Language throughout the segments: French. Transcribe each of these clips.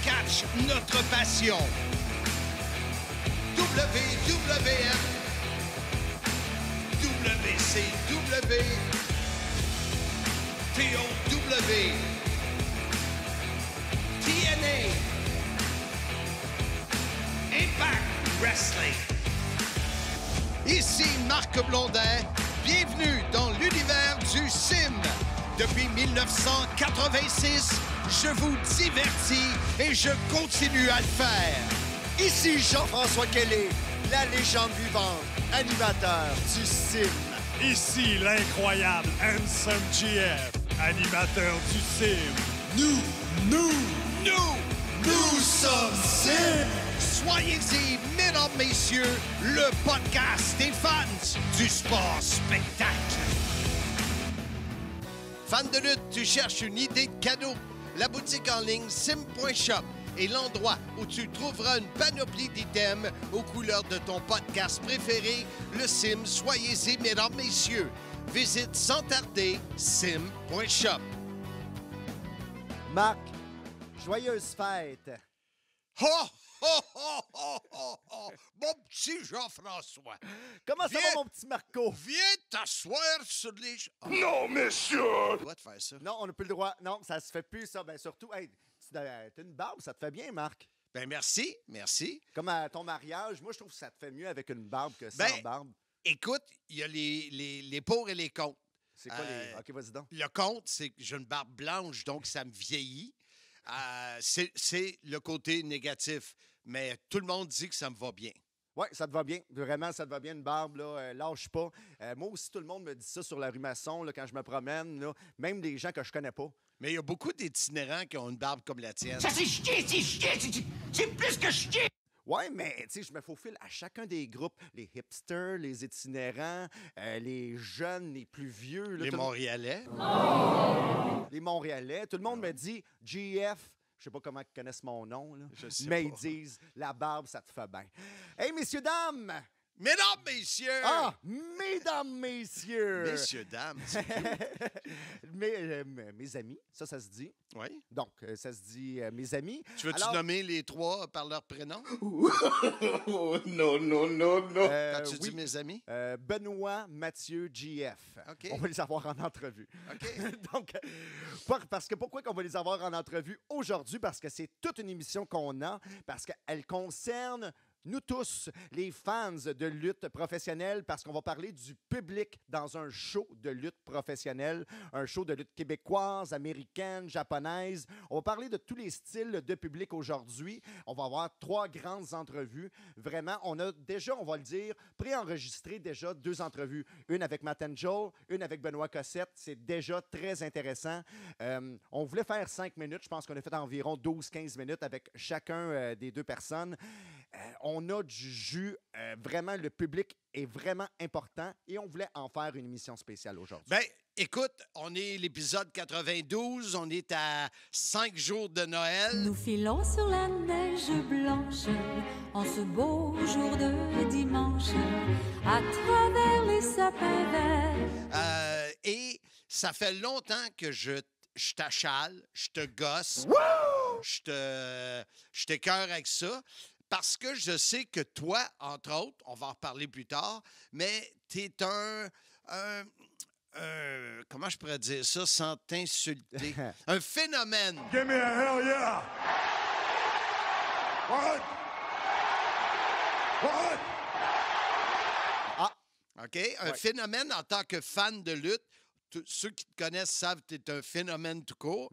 catch, notre passion. WWF, WCW, TOW, TNA, Impact Wrestling. Ici Marc Blondin, bienvenue dans l'univers du sim. Depuis 1986, je vous divertis et je continue à le faire. Ici Jean-François Kelly, la légende vivante, animateur du sim. Ici l'incroyable Handsome GF, animateur du sim. Nous sommes Sim! Soyez-y, mesdames, messieurs, le podcast des fans du sport spectacle. Fan de lutte, tu cherches une idée de cadeau? La boutique en ligne sim.shop est l'endroit où tu trouveras une panoplie d'items aux couleurs de ton podcast préféré, le sim. Soyez-y, mesdames, messieurs. Visite sans tarder sim.shop. Marc, joyeuse fête. Ho, ho, ho, ho, ho, ho! Mon petit Jean-François! Comment ça va, mon petit Marco? Viens t'asseoir sur les... Non, monsieur! Tu dois te faire ça. Non, on n'a plus le droit. Non, ça se fait plus, ça. Ben surtout, hey, t'as une barbe, ça te fait bien, Marc. Ben merci. Comme à ton mariage, moi, je trouve que ça te fait mieux avec une barbe que sans barbe. Écoute, il y a les pour et les contre. C'est quoi les... OK, vas-y donc. Le contre, c'est que j'ai une barbe blanche, donc ça me vieillit. C'est le côté négatif. Mais tout le monde dit que ça me va bien. Oui, ça te va bien. Vraiment, ça te va bien, une barbe, là. Lâche pas. Moi aussi, tout le monde me dit ça sur la rue Masson, là, quand je me promène, là. Même des gens que je connais pas. Mais il y a beaucoup d'itinérants qui ont une barbe comme la tienne. Ça, c'est plus que chier! Oui, mais tu sais, je me faufile à chacun des groupes. Les hipsters, les itinérants, les jeunes, les plus vieux. Là, Les Montréalais. Les Montréalais. Tout le monde me dit GF. Je sais pas comment ils connaissent mon nom, là. Je sais mais pas. ils disent la barbe, ça te fait bien. Hey, messieurs, dames! Mesdames, messieurs! Ah, mesdames, messieurs! Messieurs, dames. Mes amis, ça se dit. Oui. Donc, ça se dit mes amis. Tu veux-tu Alors, nommer les trois par leur prénom? Non. Quand tu dis oui. mes amis? Benoît, Mathieu, GF. OK. On va les avoir en entrevue. OK. Donc, parce que pourquoi qu'on va les avoir en entrevue aujourd'hui? Parce que c'est toute une émission qu'on a, parce qu'elle concerne nous tous, les fans de lutte professionnelle, parce qu'on va parler du public dans un show de lutte professionnelle, un show de lutte québécoise, américaine, japonaise. On va parler de tous les styles de public aujourd'hui. On va avoir 3 grandes entrevues. Vraiment, on a déjà, on va le dire, préenregistré déjà 2 entrevues. Une avec Matt Angel, une avec Benoît Cossette. C'est déjà très intéressant. On voulait faire 5 minutes. Je pense qu'on a fait environ 12-15 minutes avec chacun des 2 personnes. On a du jus. Vraiment, le public est vraiment important et on voulait en faire une émission spéciale aujourd'hui. Ben, écoute, on est l'épisode 92. On est à 5 jours de Noël. Nous filons sur la neige blanche en ce beau jour de dimanche à travers les sapins verts. Et ça fait longtemps que je t'achale, je te gosse, je t'écœure avec ça. Parce que je sais que toi, entre autres, on va en reparler plus tard, mais t'es comment je pourrais dire ça sans t'insulter? Un phénomène. Give me a hell yeah! What? OK? Un phénomène en tant que fan de lutte. Ceux qui te connaissent savent que tu es un phénomène tout court.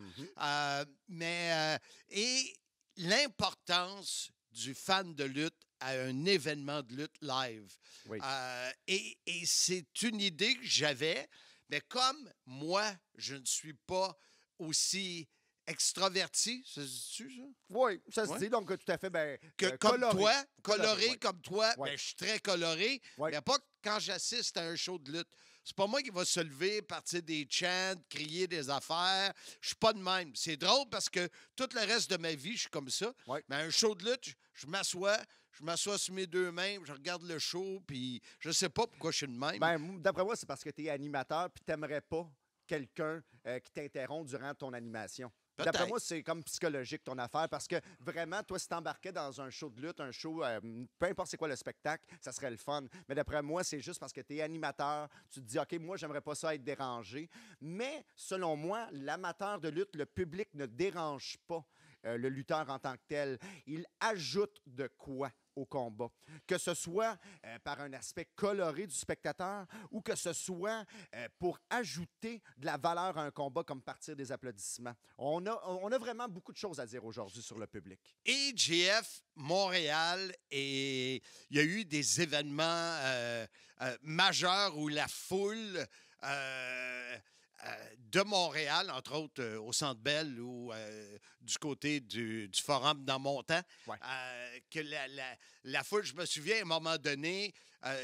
Et l'importance du fan de lutte à un événement de lutte live. Oui. Et c'est une idée que j'avais, mais comme moi, je ne suis pas aussi extraverti, ça se dit-tu, ça? Oui, ça se dit, donc tout à fait, Comme coloré. toi, coloré oui. comme toi, Ouais. ben, je suis très coloré, Ouais. mais pas quand j'assiste à un show de lutte. C'est pas moi qui va se lever, partir des chants, crier des affaires. Je suis pas de même. C'est drôle parce que tout le reste de ma vie, je suis comme ça. Ouais. Mais un show de lutte, je m'assois sur mes 2 mains, je regarde le show, puis je sais pas pourquoi je suis de même. Ben, d'après moi, c'est parce que tu es animateur puis tu n'aimerais pas quelqu'un qui t'interrompt durant ton animation. D'après Peut-être. moi, c'est comme psychologique ton affaire parce que vraiment, toi, si t'embarquais dans un show de lutte, un show, peu importe c'est quoi le spectacle, ça serait le fun. Mais d'après moi, c'est juste parce que tu es animateur, tu te dis, OK, moi, j'aimerais pas ça être dérangé. Mais selon moi, l'amateur de lutte, le public ne dérange pas le lutteur en tant que tel. Il ajoute de quoi au combat. Que ce soit par un aspect coloré du spectateur ou que ce soit pour ajouter de la valeur à un combat comme partir des applaudissements. On a vraiment beaucoup de choses à dire aujourd'hui sur le public. AGF Montréal, et il y a eu des événements majeurs où la foule de Montréal, entre autres au Centre Bell ou du côté du Forum dans mon temps, Ouais. que la foule, je me souviens à un moment donné,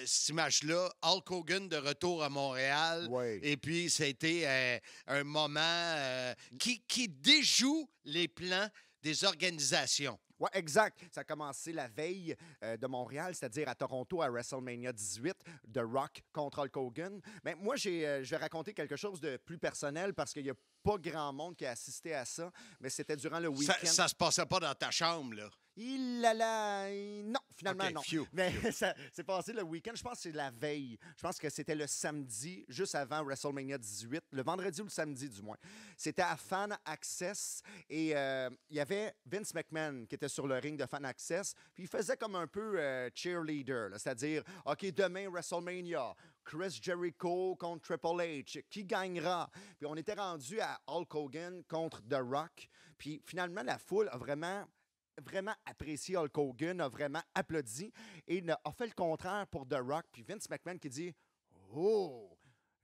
cette image-là, Hulk Hogan de retour à Montréal, Ouais. et puis ça a été un moment qui déjoue les plans des organisations. Oui, exact. Ça a commencé la veille de Montréal, c'est-à-dire à Toronto, à WrestleMania 18, The Rock contre Hulk Hogan. Mais moi, je vais raconter quelque chose de plus personnel parce qu'il n'y a pas grand monde qui a assisté à ça, mais c'était durant le week-end. Ça se passait pas dans ta chambre, là. Non, finalement, OK, non. phew, Mais ça s'est passé le week-end. Je pense que c'est la veille. Je pense que c'était le samedi, juste avant WrestleMania 18, le vendredi ou le samedi, du moins. C'était à Fan Access et il y avait Vince McMahon qui était sur le ring de Fan Access, puis il faisait comme un peu cheerleader, là, c'est-à-dire, OK, demain, WrestleMania, Chris Jericho contre Triple H, qui gagnera? Puis on était rendu à Hulk Hogan contre The Rock, puis finalement, la foule a vraiment apprécié Hulk Hogan, a vraiment applaudi et a fait le contraire pour The Rock. Puis Vince McMahon qui dit « Oh!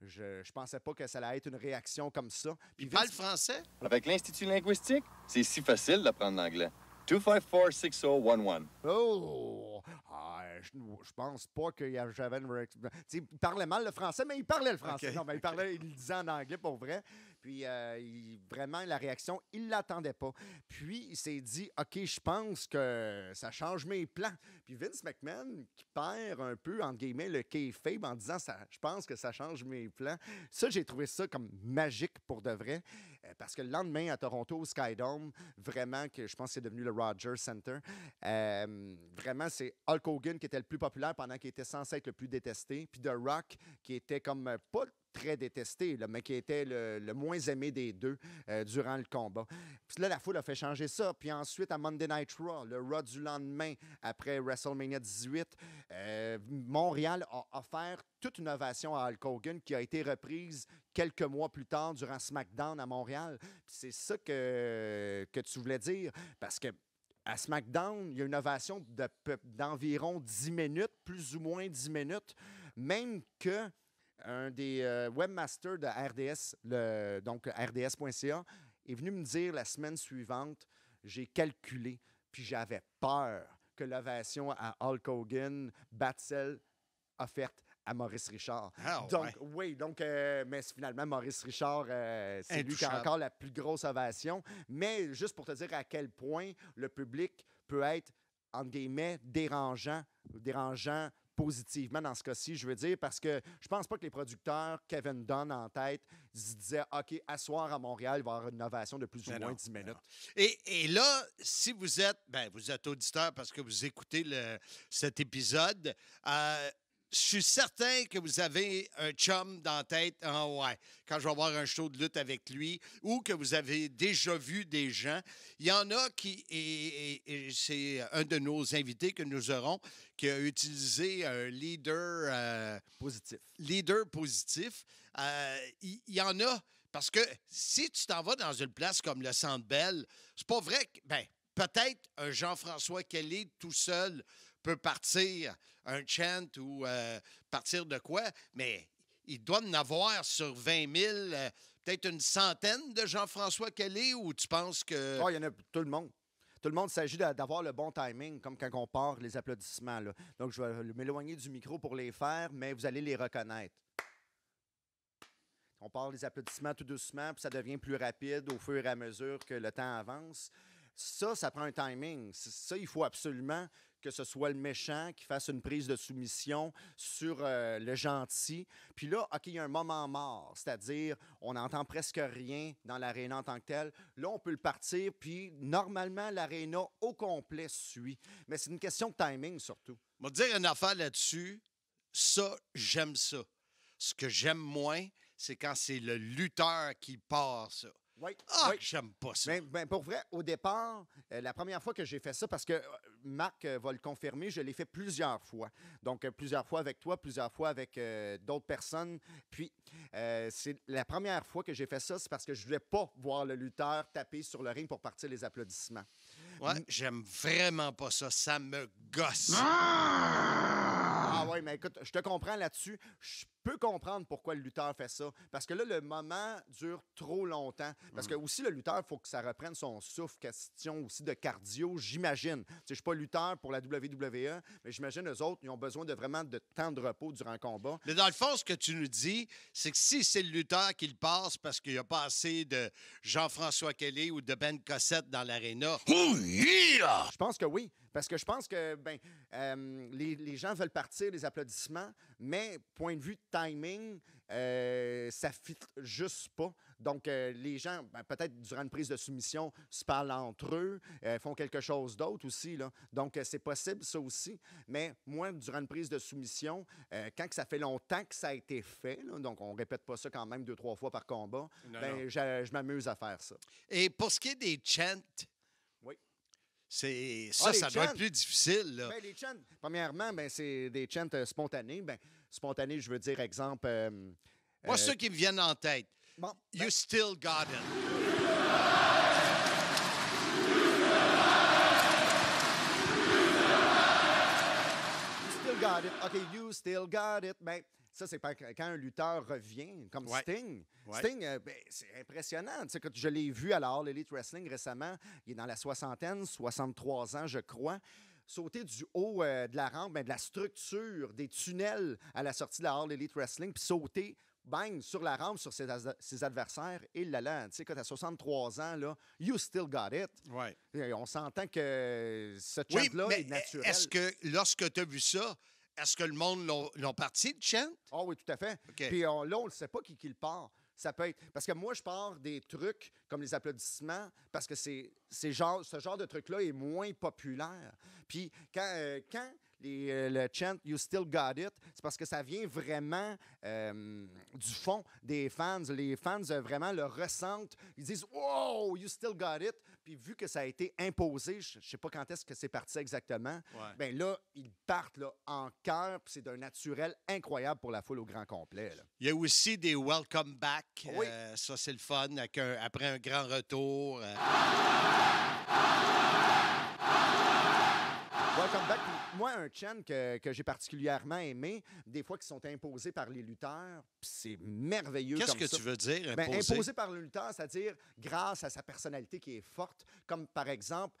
Je pensais pas que ça allait être une réaction comme ça. » Puis Il parle français? Avec l'Institut linguistique, c'est si facile d'apprendre l'anglais. 254-6011. Oh! Je pense pas que j'avais une réaction. Il parlait mal le français, mais il parlait le français. OK. Non, mais il le disait en anglais pour vrai. Puis vraiment, la réaction, il ne l'attendait pas. Puis il s'est dit, OK, je pense que ça change mes plans. Puis Vince McMahon, qui perd un peu, entre guillemets, le kayfabe en disant, je pense que ça change mes plans. Ça, j'ai trouvé ça comme magique pour de vrai. Parce que le lendemain, à Toronto, au Skydome, vraiment, que je pense que c'est devenu le Rogers Center, vraiment, c'est Hulk Hogan qui était le plus populaire pendant qu'il était censé être le plus détesté. Puis The Rock, qui était comme pas très détesté, là, mais qui était le moins aimé des deux durant le combat. Puis là, la foule a fait changer ça. Puis ensuite, à Monday Night Raw, le Raw du lendemain, après WrestleMania 18, Montréal a offert toute une ovation à Hulk Hogan qui a été reprise quelques mois plus tard durant SmackDown à Montréal. Puis c'est ça que tu voulais dire, parce que à SmackDown, il y a une ovation d'environ 10 minutes, plus ou moins 10 minutes, même que un des webmasters de RDS, donc RDS.ca, est venu me dire la semaine suivante, j'ai calculé, puis j'avais peur que l'ovation à Hulk Hogan batte celle offerte à Maurice Richard. Ah, Donc, oui, mais finalement, Maurice Richard, c'est lui qui a Intouchable. encore la plus grosse ovation. Mais juste pour te dire à quel point le public peut être, entre guillemets, dérangeant positivement dans ce cas-ci, je veux dire, parce que je pense pas que les producteurs, Kevin Dunn en tête, se disaient, OK, à soir à Montréal, il va y avoir une ovation de plus ou Mais moins non, 10 mais minutes. Et là, si vous êtes, vous êtes auditeur parce que vous écoutez cet épisode, je suis certain que vous avez un chum dans la tête. Ah ouais, quand je vais avoir un show de lutte avec lui, ou que vous avez déjà vu des gens. Il y en a qui, et c'est un de nos invités que nous aurons, qui a utilisé un leader positif. Il y en a, parce que si tu t'en vas dans une place comme le Centre Bell, c'est pas vrai que, peut-être un Jean-François Kelly tout seul peut partir un chant ou partir de quoi, mais il doit en avoir sur 20 000, peut-être une centaine de Jean-François Kelly, ou tu penses que... Oh, il y en a tout le monde. Tout le monde, il s'agit d'avoir le bon timing, comme quand on part les applaudissements. Là. Donc, je vais m'éloigner du micro pour les faire, mais vous allez les reconnaître. On part les applaudissements tout doucement, puis ça devient plus rapide au fur et à mesure que le temps avance. Ça prend un timing. Ça, il faut absolument que ce soit le méchant qui fasse une prise de soumission sur le gentil. Puis là, OK, il y a un moment mort, c'est-à-dire on n'entend presque rien dans l'aréna en tant que tel. Là, on peut le partir, puis normalement, l'aréna au complet suit. Mais c'est une question de timing surtout. Je vais te dire une affaire là-dessus. Ça, j'aime ça. Ce que j'aime moins, c'est quand c'est le lutteur qui part ça. Oui, Ah, oui. j'aime pas ça. Ben, pour vrai, au départ, la première fois que j'ai fait ça, parce que Marc va le confirmer, je l'ai fait plusieurs fois. Donc, plusieurs fois avec toi, plusieurs fois avec d'autres personnes. Puis, c'est la première fois que j'ai fait ça, c'est parce que je voulais pas voir le lutteur taper sur le ring pour partir les applaudissements. Ouais, j'aime vraiment pas ça. Ça me gosse. Ah oui, mais écoute, je te comprends là-dessus. Je peux comprendre pourquoi le lutteur fait ça. Parce que là, le moment dure trop longtemps. Parce que aussi, le lutteur, il faut que ça reprenne son souffle. Question aussi de cardio, j'imagine. Tu sais, je ne suis pas lutteur pour la WWE, mais j'imagine eux autres, ils ont besoin de vraiment de temps de repos durant un combat. Mais dans le fond, ce que tu nous dis, c'est que si c'est le lutteur qui le passe parce qu'il n'y a pas assez de Jean-François Kelly ou de Ben Cossette dans l'aréna, Je pense que oui. Parce que je pense que les gens veulent partir des applaudissements, mais point de vue de timing, ça ne fit juste pas. Donc, les gens, peut-être durant une prise de soumission, se parlent entre eux, font quelque chose d'autre aussi. Là. Donc, c'est possible, ça aussi. Mais moi, durant une prise de soumission, quand que ça fait longtemps que ça a été fait, là, donc on ne répète pas ça quand même 2-3 fois par combat, Non. je m'amuse à faire ça. Et pour ce qui est des chants, Oui. c'est Ah, les ça doit chants. être plus difficile. Là. Ben, les chants, premièrement, c'est des chants spontanés. Ben, spontanés, je veux dire, exemple... Moi, ceux qui me viennent en tête, bon, You still got it. still got it. OK, you still got it. Ben, ça, c'est quand un lutteur revient, comme Ouais. Sting. Ouais. Sting, c'est impressionnant. Tu sais, quand je l'ai vu à la All Elite Wrestling récemment, il est dans la soixantaine, 63 ans, je crois. Sauter du haut de la rampe, de la structure, des tunnels à la sortie de la All Elite Wrestling, puis sauter, bang, sur la rampe, sur ses adversaires. Et là, tu sais, quand tu as 63 ans, là, you still got it. Ouais. Et on s'entend que ce Oui, chant-là mais est naturel. est-ce que lorsque tu as vu ça, est-ce que le monde l'ont parti de chant? Ah oui, tout à fait. OK. Puis là, on ne sait pas qui le part. Ça peut être... Parce que moi, je pars des trucs comme les applaudissements parce que ce genre de truc-là est moins populaire. Puis quand le chant « You still got it », c'est parce que ça vient vraiment du fond des fans. Les fans vraiment le ressentent. Ils disent « Wow, you still got it ». Puis vu que ça a été imposé, je ne sais pas quand est-ce que c'est parti exactement, Ouais. bien là, ils partent là, en chœur. Puis c'est d'un naturel incroyable pour la foule au grand complet. Là. Il y a aussi des welcome back. Oui. Ça, c'est le fun après un grand retour. Welcome back. Puis moi, un chant que j'ai particulièrement aimé, des fois qui sont imposés par les lutteurs, puis c'est merveilleux Qu'est-ce comme que ça. tu veux dire, Ben, imposé? imposé par le lutteur, c'est-à-dire grâce à sa personnalité qui est forte, comme par exemple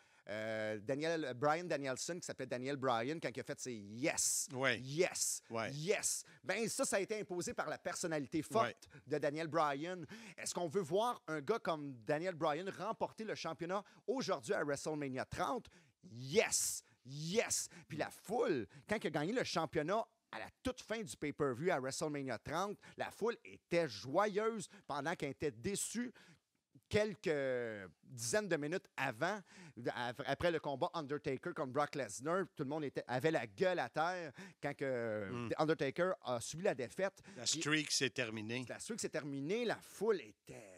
Bryan Danielson, qui s'appelait Daniel Bryan, quand il a fait ses « yes Oui. yes Ouais. yes ». Ben ça a été imposé par la personnalité forte de Daniel Bryan. Est-ce qu'on veut voir un gars comme Daniel Bryan remporter le championnat aujourd'hui à WrestleMania 30? Yes! Yes! Puis la foule, quand il a gagné le championnat à la toute fin du pay-per-view à WrestleMania 30, la foule était joyeuse pendant qu'elle était déçue quelques dizaines de minutes avant, après le combat Undertaker contre Brock Lesnar. Tout le monde avait la gueule à terre quand Undertaker a subi la défaite. La Puis streak s'est terminée. la streak s'est terminée, la foule était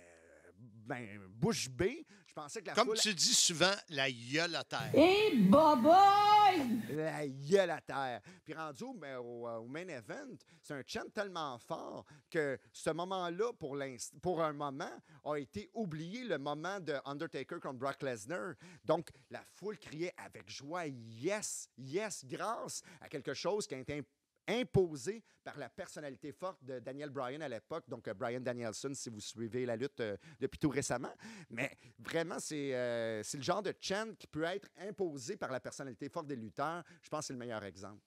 bouche bée. Je pensais que la Comme foule... tu dis souvent, la gueule à terre. Et boboy! La gueule à terre. Puis rendu au main event, c'est un chant tellement fort que ce moment-là, pour un moment, a été oublié, le moment de Undertaker contre Brock Lesnar. Donc, la foule criait avec joie « Yes! Yes! » grâce à quelque chose qui a été imposé par la personnalité forte de Daniel Bryan à l'époque, donc Bryan Danielson, si vous suivez la lutte depuis tout récemment. Mais vraiment, c'est le genre de chant qui peut être imposé par la personnalité forte des lutteurs. Je pense que c'est le meilleur exemple.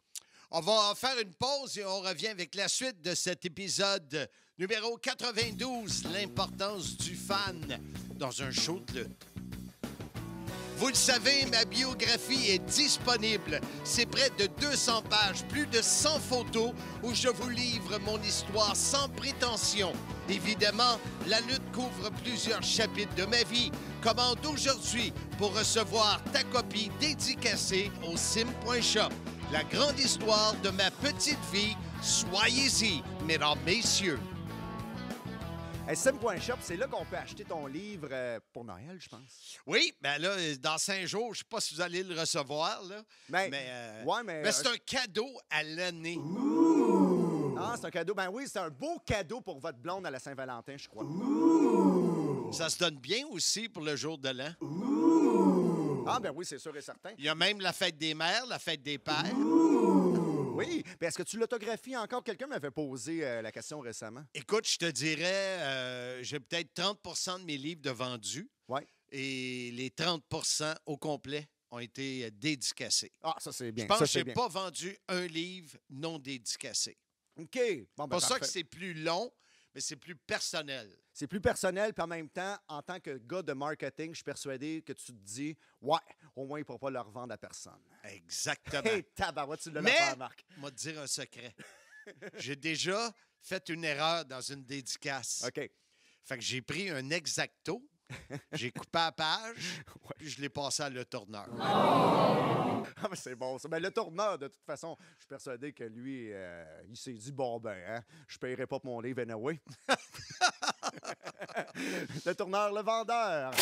On va faire une pause et on revient avec la suite de cet épisode numéro 92, l'importance du fan dans un show de lutte. Vous le savez, ma biographie est disponible. C'est près de 200 pages, plus de 100 photos où je vous livre mon histoire sans prétention. Évidemment, la lutte couvre plusieurs chapitres de ma vie. Commande aujourd'hui pour recevoir ta copie dédicacée au sim.shop. La grande histoire de ma petite vie, soyez-y, mesdames, messieurs. Sim.shop, c'est là qu'on peut acheter ton livre pour Noël, je pense. Oui, bien là, dans 5 jours, je ne sais pas si vous allez le recevoir, là. Mais c'est un cadeau à l'année. Ah, c'est un cadeau. Ben oui, c'est un beau cadeau pour votre blonde à la Saint-Valentin, je crois. Ça se donne bien aussi pour le jour de l'an. Ah, ben oui, c'est sûr et certain. Il y a même la fête des mères, la fête des pères. Oui. Ben, est-ce que tu l'autographies encore? Quelqu'un m'avait posé la question récemment. Écoute, je te dirais, j'ai peut-être 30 de mes livres de vendus. Oui. Et les 30 au complet ont été dédicacés. Ah, ça, c'est bien. Je pense ça, que je c'est n'ai pas vendu un livre non dédicacé. OK. Bon, ben, C'est pour ça parfait. que c'est plus long, mais c'est plus personnel. C'est plus personnel, puis en même temps, en tant que gars de marketing, je suis persuadé que tu te dis, ouais, au moins, il ne pourra pas le revendre à personne. Exactement. Hey, tabarouette, tu l'as Mais, fait, Marc. je vais te dire un secret. J'ai déjà fait une erreur dans une dédicace. OK. Fait que j'ai pris un exacto, j'ai coupé la page, puis je l'ai passé à le tourneur. Ah, mais c'est bon, ça. Ben, le tourneur, de toute façon, je suis persuadé que lui, il s'est dit, bon, ben, hein, je ne paierai pas pour mon livre anyway. Le tourneur, le vendeur.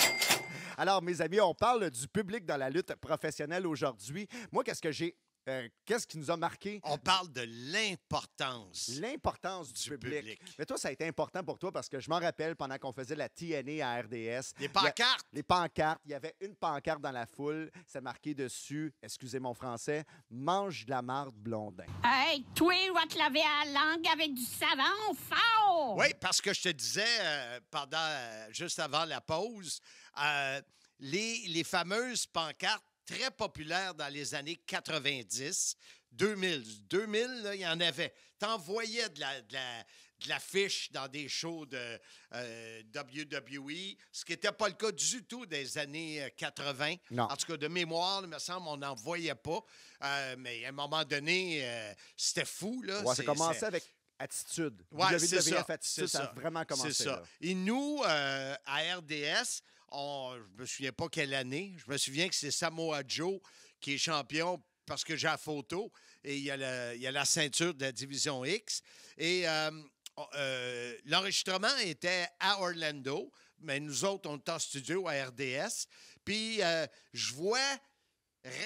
Alors, mes amis, on parle du public dans la lutte professionnelle aujourd'hui. Moi, qu'est-ce qui nous a marqué? On parle de l'importance. L'importance du public. Mais toi, ça a été important pour toi parce que je m'en rappelle pendant qu'on faisait la TNA à RDS. Les pancartes. Les pancartes. Il y avait une pancarte dans la foule. C'est marqué dessus, excusez mon français, « Mange de la marde, Blondin ». Hey, toi, va te laver à la langue avec du savon fort! Oui, parce que je te disais, juste avant la pause, les fameuses pancartes très populaires dans les années 90, 2000. 2000, là, il y en avait. T'envoyais de l'affiche dans des shows de WWE, ce qui n'était pas le cas du tout des années 80. Non. En tout cas, de mémoire, il me semble, on n'en voyait pas. Mais à un moment donné, c'était fou. Là. Ouais, ça commençait avec Attitude. Ouais, c'est WWF ça. Attitude, ça a vraiment commencé. C'est ça. Là. Et nous, à RDS, je me souviens pas quelle année. Je me souviens que c'est Samoa Joe qui est champion parce que j'ai la photo. Et il y a la ceinture de la Division X. Et l'enregistrement était à Orlando. Mais nous autres, on était en studio à RDS. Puis je vois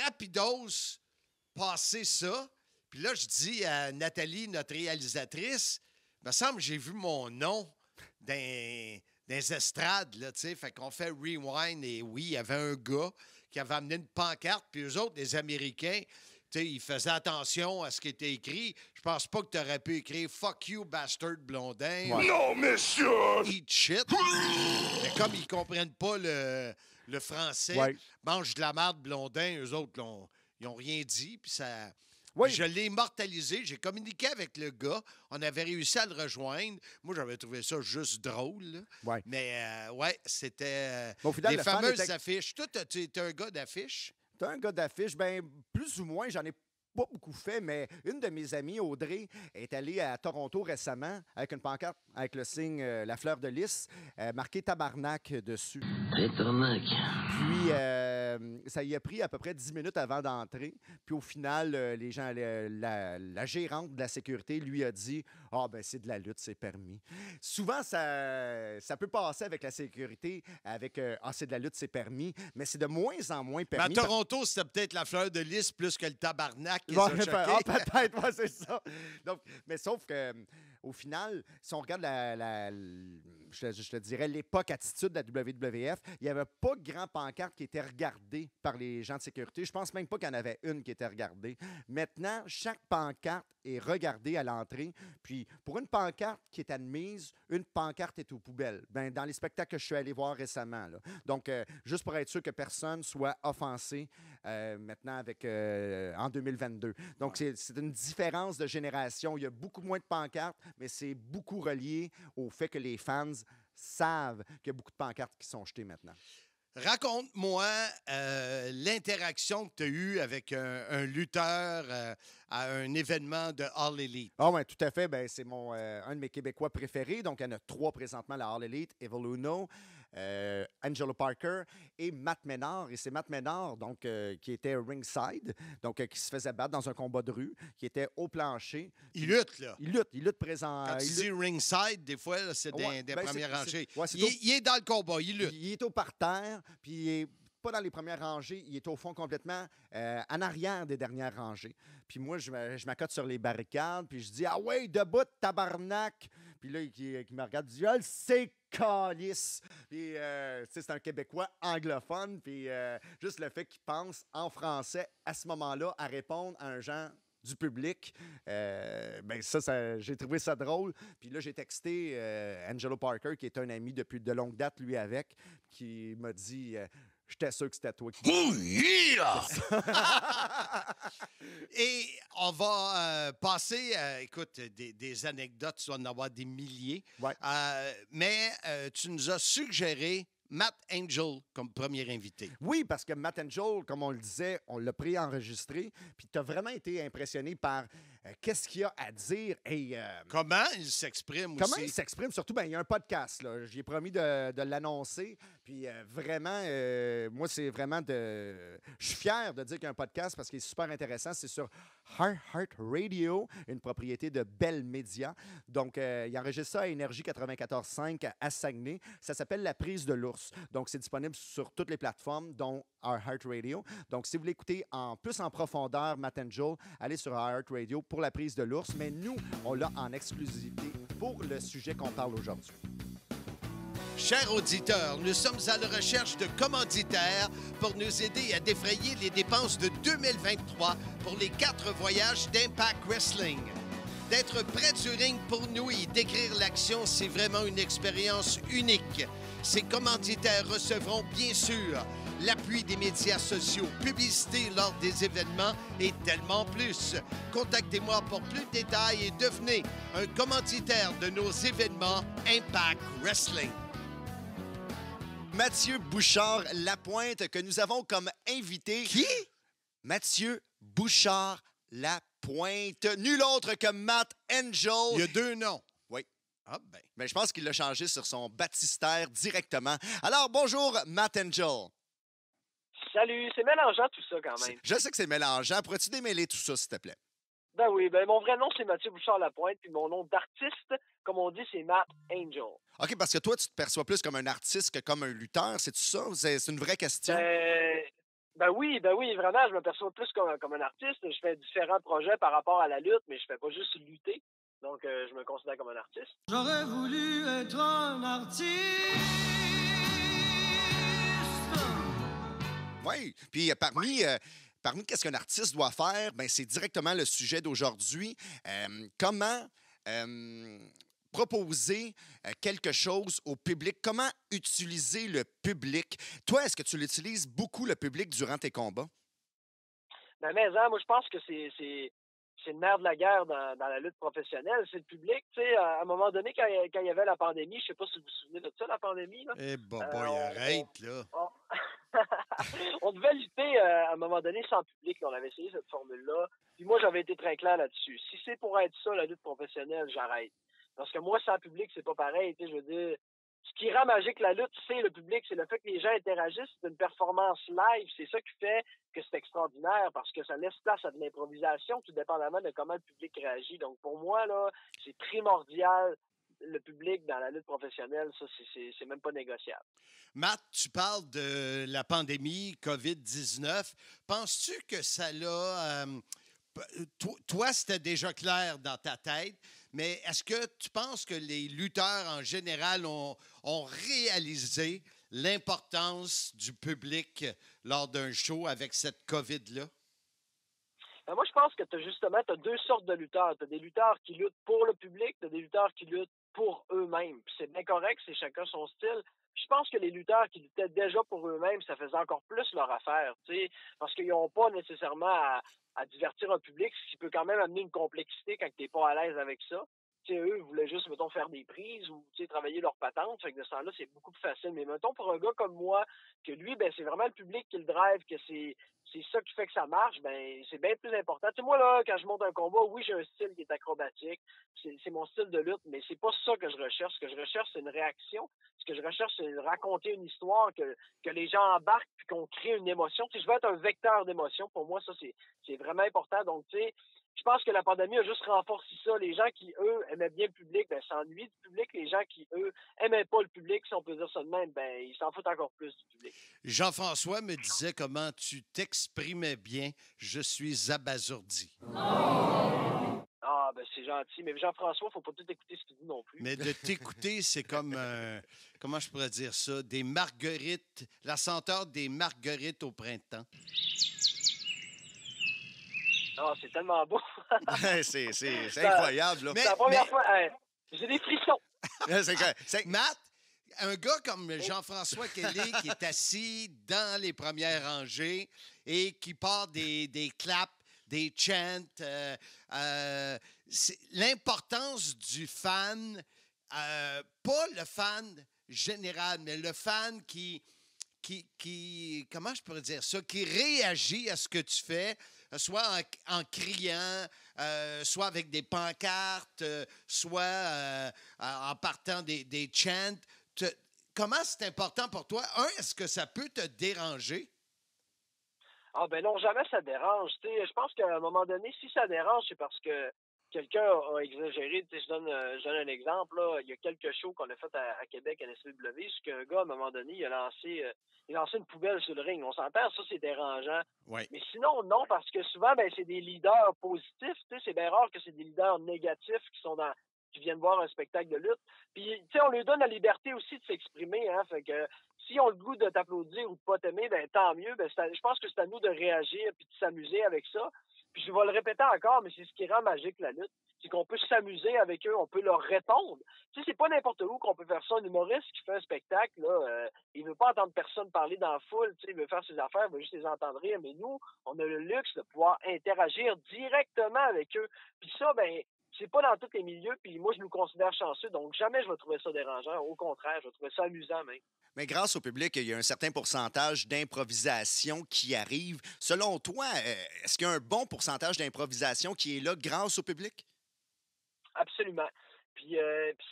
rapidos passer ça. Puis là, je dis à Nathalie, notre réalisatrice, il me semble que j'ai vu mon nom dans les estrades, là, tu sais. Fait qu'on fait rewind et oui, il y avait un gars qui avait amené une pancarte, puis eux autres, les Américains, tu sais, ils faisaient attention à ce qui était écrit. Je pense pas que tu aurais pu écrire « Fuck you, bastard blondin ». Ouais. Non, monsieur! « Eat shit ». Mais comme ils comprennent pas le français, Ouais. mange de la merde blondin, eux autres, ils ont rien dit, puis ça... Oui. Je l'ai immortalisé. J'ai communiqué avec le gars. On avait réussi à le rejoindre. Moi, j'avais trouvé ça juste drôle. Là. Ouais. Mais, ouais, c'était Au final, les le fan fameuses était- affiches. Toi, tu es un gars d'affiches? T'es un gars d'affiche, ben plus ou moins, j'en ai pas beaucoup fait, mais une de mes amies, Audrey, est allée à Toronto récemment avec une pancarte avec le signe La fleur de lys, marqué tabarnak dessus. Puis, ça y a pris à peu près 10 minutes avant d'entrer. Puis au final, les gens, la gérante de la sécurité lui a dit « Ah, ben c'est de la lutte, c'est permis. » Souvent, ça peut passer avec la sécurité, avec « Ah, c'est de la lutte, c'est permis. » Mais c'est de moins en moins Mais à permis. Toronto, c'était peut-être la fleur de lys plus que le tabarnak qui les Ouais, a choqués. ah, peut-être, ouais, c'est ça. Donc, mais sauf que, au final, si on regarde je te dirais l'époque attitude de la WWF, il n'y avait pas grand pancarte qui était regardée par les gens de sécurité. Je pense même pas qu'il y en avait une qui était regardée. Maintenant, chaque pancarte est regardée à l'entrée. Puis, pour une pancarte qui est admise, une pancarte est aux poubelles. Ben, dans les spectacles que je suis allé voir récemment. Là. Donc, juste pour être sûr que personne soit offensé maintenant en 2022. Donc, c'est une différence de génération. Il y a beaucoup moins de pancartes, mais c'est beaucoup relié au fait que les fans savent qu'il y a beaucoup de pancartes qui sont jetées maintenant. Raconte-moi l'interaction que tu as eue avec un lutteur à un événement de All Elite. Ah oui, tout à fait. Ben, c'est un de mes Québécois préférés. Donc, il y en a 3 présentement, la All Elite, Evil Uno, Angelo Parker et Matt Menard. Et c'est Matt Menard donc, qui était ringside, donc qui se faisait battre dans un combat de rue, qui était au plancher. Il lutte, là. Il lutte présent. Quand tu dis ringside, des fois, là, c'est Ouais, des ben, premières rangées. c'est Il est dans le combat, il lutte. Il est au parterre, puis il est pas dans les premières rangées, il est au fond complètement en arrière des dernières rangées. Puis moi, je m'accote sur les barricades, puis je dis « Ah ouais, debout, tabarnak! » Puis là, il me regarde, il dit « Ah, c'est calice! » Puis, tu sais, c'est un Québécois anglophone, puis juste le fait qu'il pense en français à ce moment-là à répondre à un genre du public, ben ça, j'ai trouvé ça drôle. Puis là, j'ai texté Angelo Parker, qui est un ami depuis de longue date, lui avec, qui m'a dit j'étais sûr que c'était toi qui... Oh yeah! Et on va passer, écoute, des anecdotes, tu vas en avoir des milliers. Ouais. Mais tu nous as suggéré Matt Angel comme premier invité. Oui, parce que Matt Angel, comme on le disait, on l'a préenregistré, puis tu as vraiment été impressionné par qu'est-ce qu'il y a à dire. Et, Comment il s'exprime aussi? comment il s'exprime? Surtout, ben, il y a un podcast. J'ai promis de l'annoncer. Puis vraiment, moi, c'est vraiment de... Je suis fier de dire qu'il y a un podcast parce qu'il est super intéressant. C'est sur Heart Radio, une propriété de Bell Media. Donc, il enregistre ça à Énergie 94.5 à Saguenay. Ça s'appelle La prise de l'ours. Donc, c'est disponible sur toutes les plateformes, dont Heart Radio. Donc, si vous voulez écouter plus en profondeur Matt Angel, allez sur Heart Radio pour La prise de l'ours. Mais nous, on l'a en exclusivité pour le sujet qu'on parle aujourd'hui. Chers auditeurs, nous sommes à la recherche de commanditaires pour nous aider à défrayer les dépenses de 2023 pour les 4 voyages d'Impact Wrestling. D'être près du ring pour nous et décrire l'action, c'est vraiment une expérience unique. Ces commanditaires recevront bien sûr l'appui des médias sociaux, publicité lors des événements et tellement plus. Contactez-moi pour plus de détails et devenez un commanditaire de nos événements Impact Wrestling. Mathieu Bouchard-Lapointe, que nous avons comme invité. Qui? Mathieu Bouchard-Lapointe. Nul autre que Matt Angel. Il y a 2 noms. Oui. Ah ben. Mais je pense qu'il l'a changé sur son baptistère directement. Alors, bonjour, Matt Angel. Salut, c'est mélangeant tout ça quand même. Je sais que c'est mélangeant. Pourrais-tu démêler tout ça, s'il te plaît? Ben oui, ben mon vrai nom c'est Mathieu Bouchard-Lapointe, puis mon nom d'artiste, comme on dit, c'est Matt Angel. OK, parce que toi, tu te perçois plus comme un artiste que comme un lutteur, c'est-tu ça? C'est une vraie question? Ben oui, vraiment, je me perçois plus comme un artiste. Je fais différents projets par rapport à la lutte, mais je fais pas juste lutter. Donc, je me considère comme un artiste. J'aurais voulu être un artiste. Oui, puis parmi qu'est-ce qu'un artiste doit faire, ben c'est directement le sujet d'aujourd'hui. Comment proposer quelque chose au public? Comment utiliser le public? Toi, est-ce que tu l'utilises beaucoup, le public, durant tes combats? Ben, mais moi, je pense que c'est le nerf de la guerre dans la lutte professionnelle. C'est le public. Tu sais, à un moment donné, quand il y avait la pandémie, je sais pas si vous vous souvenez de ça, la pandémie. Là. Eh ben, arrête, là. On devait lutter à un moment donné sans public. On avait essayé cette formule-là. Puis moi, j'avais été très clair là-dessus. Si c'est pour être ça, la lutte professionnelle, j'arrête. Parce que moi, sans public, c'est pas pareil. Tu sais, je veux dire, ce qui rend magique la lutte, c'est le public. C'est le fait que les gens interagissent. C'est une performance live. C'est ça qui fait que c'est extraordinaire parce que ça laisse place à de l'improvisation, tout dépendamment de comment le public réagit. Donc, pour moi, là, c'est primordial. Le public dans la lutte professionnelle, ça, c'est même pas négociable. Matt, tu parles de la pandémie COVID-19. Penses-tu que ça l'a... toi, c'était déjà clair dans ta tête, mais est-ce que tu penses que les lutteurs en général ont réalisé l'importance du public lors d'un show avec cette COVID-là? Ben moi, je pense que tu as 2 sortes de lutteurs. Tu as des lutteurs qui luttent pour le public, tu as des lutteurs qui luttent pour eux-mêmes. Puis c'est bien correct, c'est chacun son style. Je pense que les lutteurs qui luttaient déjà pour eux-mêmes, ça faisait encore plus leur affaire, tu sais, parce qu'ils n'ont pas nécessairement à divertir un public, ce qui peut quand même amener une complexité quand tu n'es pas à l'aise avec ça. eux voulaient juste, mettons, faire des prises ou travailler leur patente. Fait que de ce temps-là, c'est beaucoup plus facile. Mais mettons, pour un gars comme moi, que lui, ben c'est vraiment le public qui le drive, que c'est ça qui fait que ça marche, ben c'est bien plus important. Tu sais, moi, là, quand je monte un combat, oui, j'ai un style qui est acrobatique. C'est mon style de lutte, mais c'est pas ça que je recherche. Ce que je recherche, c'est une réaction. Ce que je recherche, c'est raconter une histoire, que les gens embarquent puis qu'on crée une émotion. Tu sais, je veux être un vecteur d'émotion. Pour moi, ça, c'est vraiment important. Donc, tu sais, je pense que la pandémie a juste renforcé ça. Les gens qui, eux, aimaient bien le public, ben, s'ennuient du public. Les gens qui, eux, aimaient pas le public, si on peut dire ça de même, ben, ils s'en foutent encore plus du public. Jean-François me disait comment tu t'exprimais bien. Je suis abasourdi. Ah, ben, c'est gentil. Mais Jean-François, faut pas tout écouter ce qu'il dit non plus. Mais de t'écouter, c'est comme, comment je pourrais dire ça, des marguerites, la senteur des marguerites au printemps. Ah, c'est tellement beau. c'est incroyable. Là. C'est la première fois. J'ai des frissons. Matt, un gars comme Jean-François Kelly qui est assis dans les premières rangées et qui part des claps, des chants, c'est l'importance du fan, pas le fan général, mais le fan qui comment je pourrais dire ça, qui réagit à ce que tu fais, soit en criant, soit avec des pancartes, soit en partant des chants. Comment c'est important pour toi? Est-ce que ça peut te déranger? Ah ben non, jamais ça dérange. Je pense qu'à un moment donné, si ça dérange, c'est parce que quelqu'un a exagéré. Je donne un exemple. Là. Il y a quelques shows qu'on a fait à Québec, à SPW, c'est qu'un gars, à un moment donné, il a lancé une poubelle sur le ring. On s'entend, ça, c'est dérangeant. Ouais. Mais sinon, non, parce que souvent, ben, c'est des leaders positifs. C'est bien rare que c'est des leaders négatifs qui viennent voir un spectacle de lutte. Puis, on leur donne la liberté aussi de s'exprimer. Hein, fait que si on a le goût de t'applaudir ou de pas t'aimer, ben tant mieux. Ben, je pense que c'est à nous de réagir puis de s'amuser avec ça. Puis je vais le répéter encore, mais c'est ce qui rend magique la lutte. C'est qu'on peut s'amuser avec eux, on peut leur répondre. Tu sais, c'est pas n'importe où qu'on peut faire ça. Un humoriste qui fait un spectacle, là, il veut pas entendre personne parler dans la foule, tu sais, il veut faire ses affaires, il veut juste les entendre rire. Mais nous, on a le luxe de pouvoir interagir directement avec eux. Puis ça, ben, c'est pas dans tous les milieux, puis moi, je nous considère chanceux, donc jamais je vais trouver ça dérangeant. Au contraire, je vais trouver ça amusant même. Mais grâce au public, il y a un certain pourcentage d'improvisation qui arrive. Selon toi, est-ce qu'il y a un bon pourcentage d'improvisation qui est là grâce au public? Absolument. Puis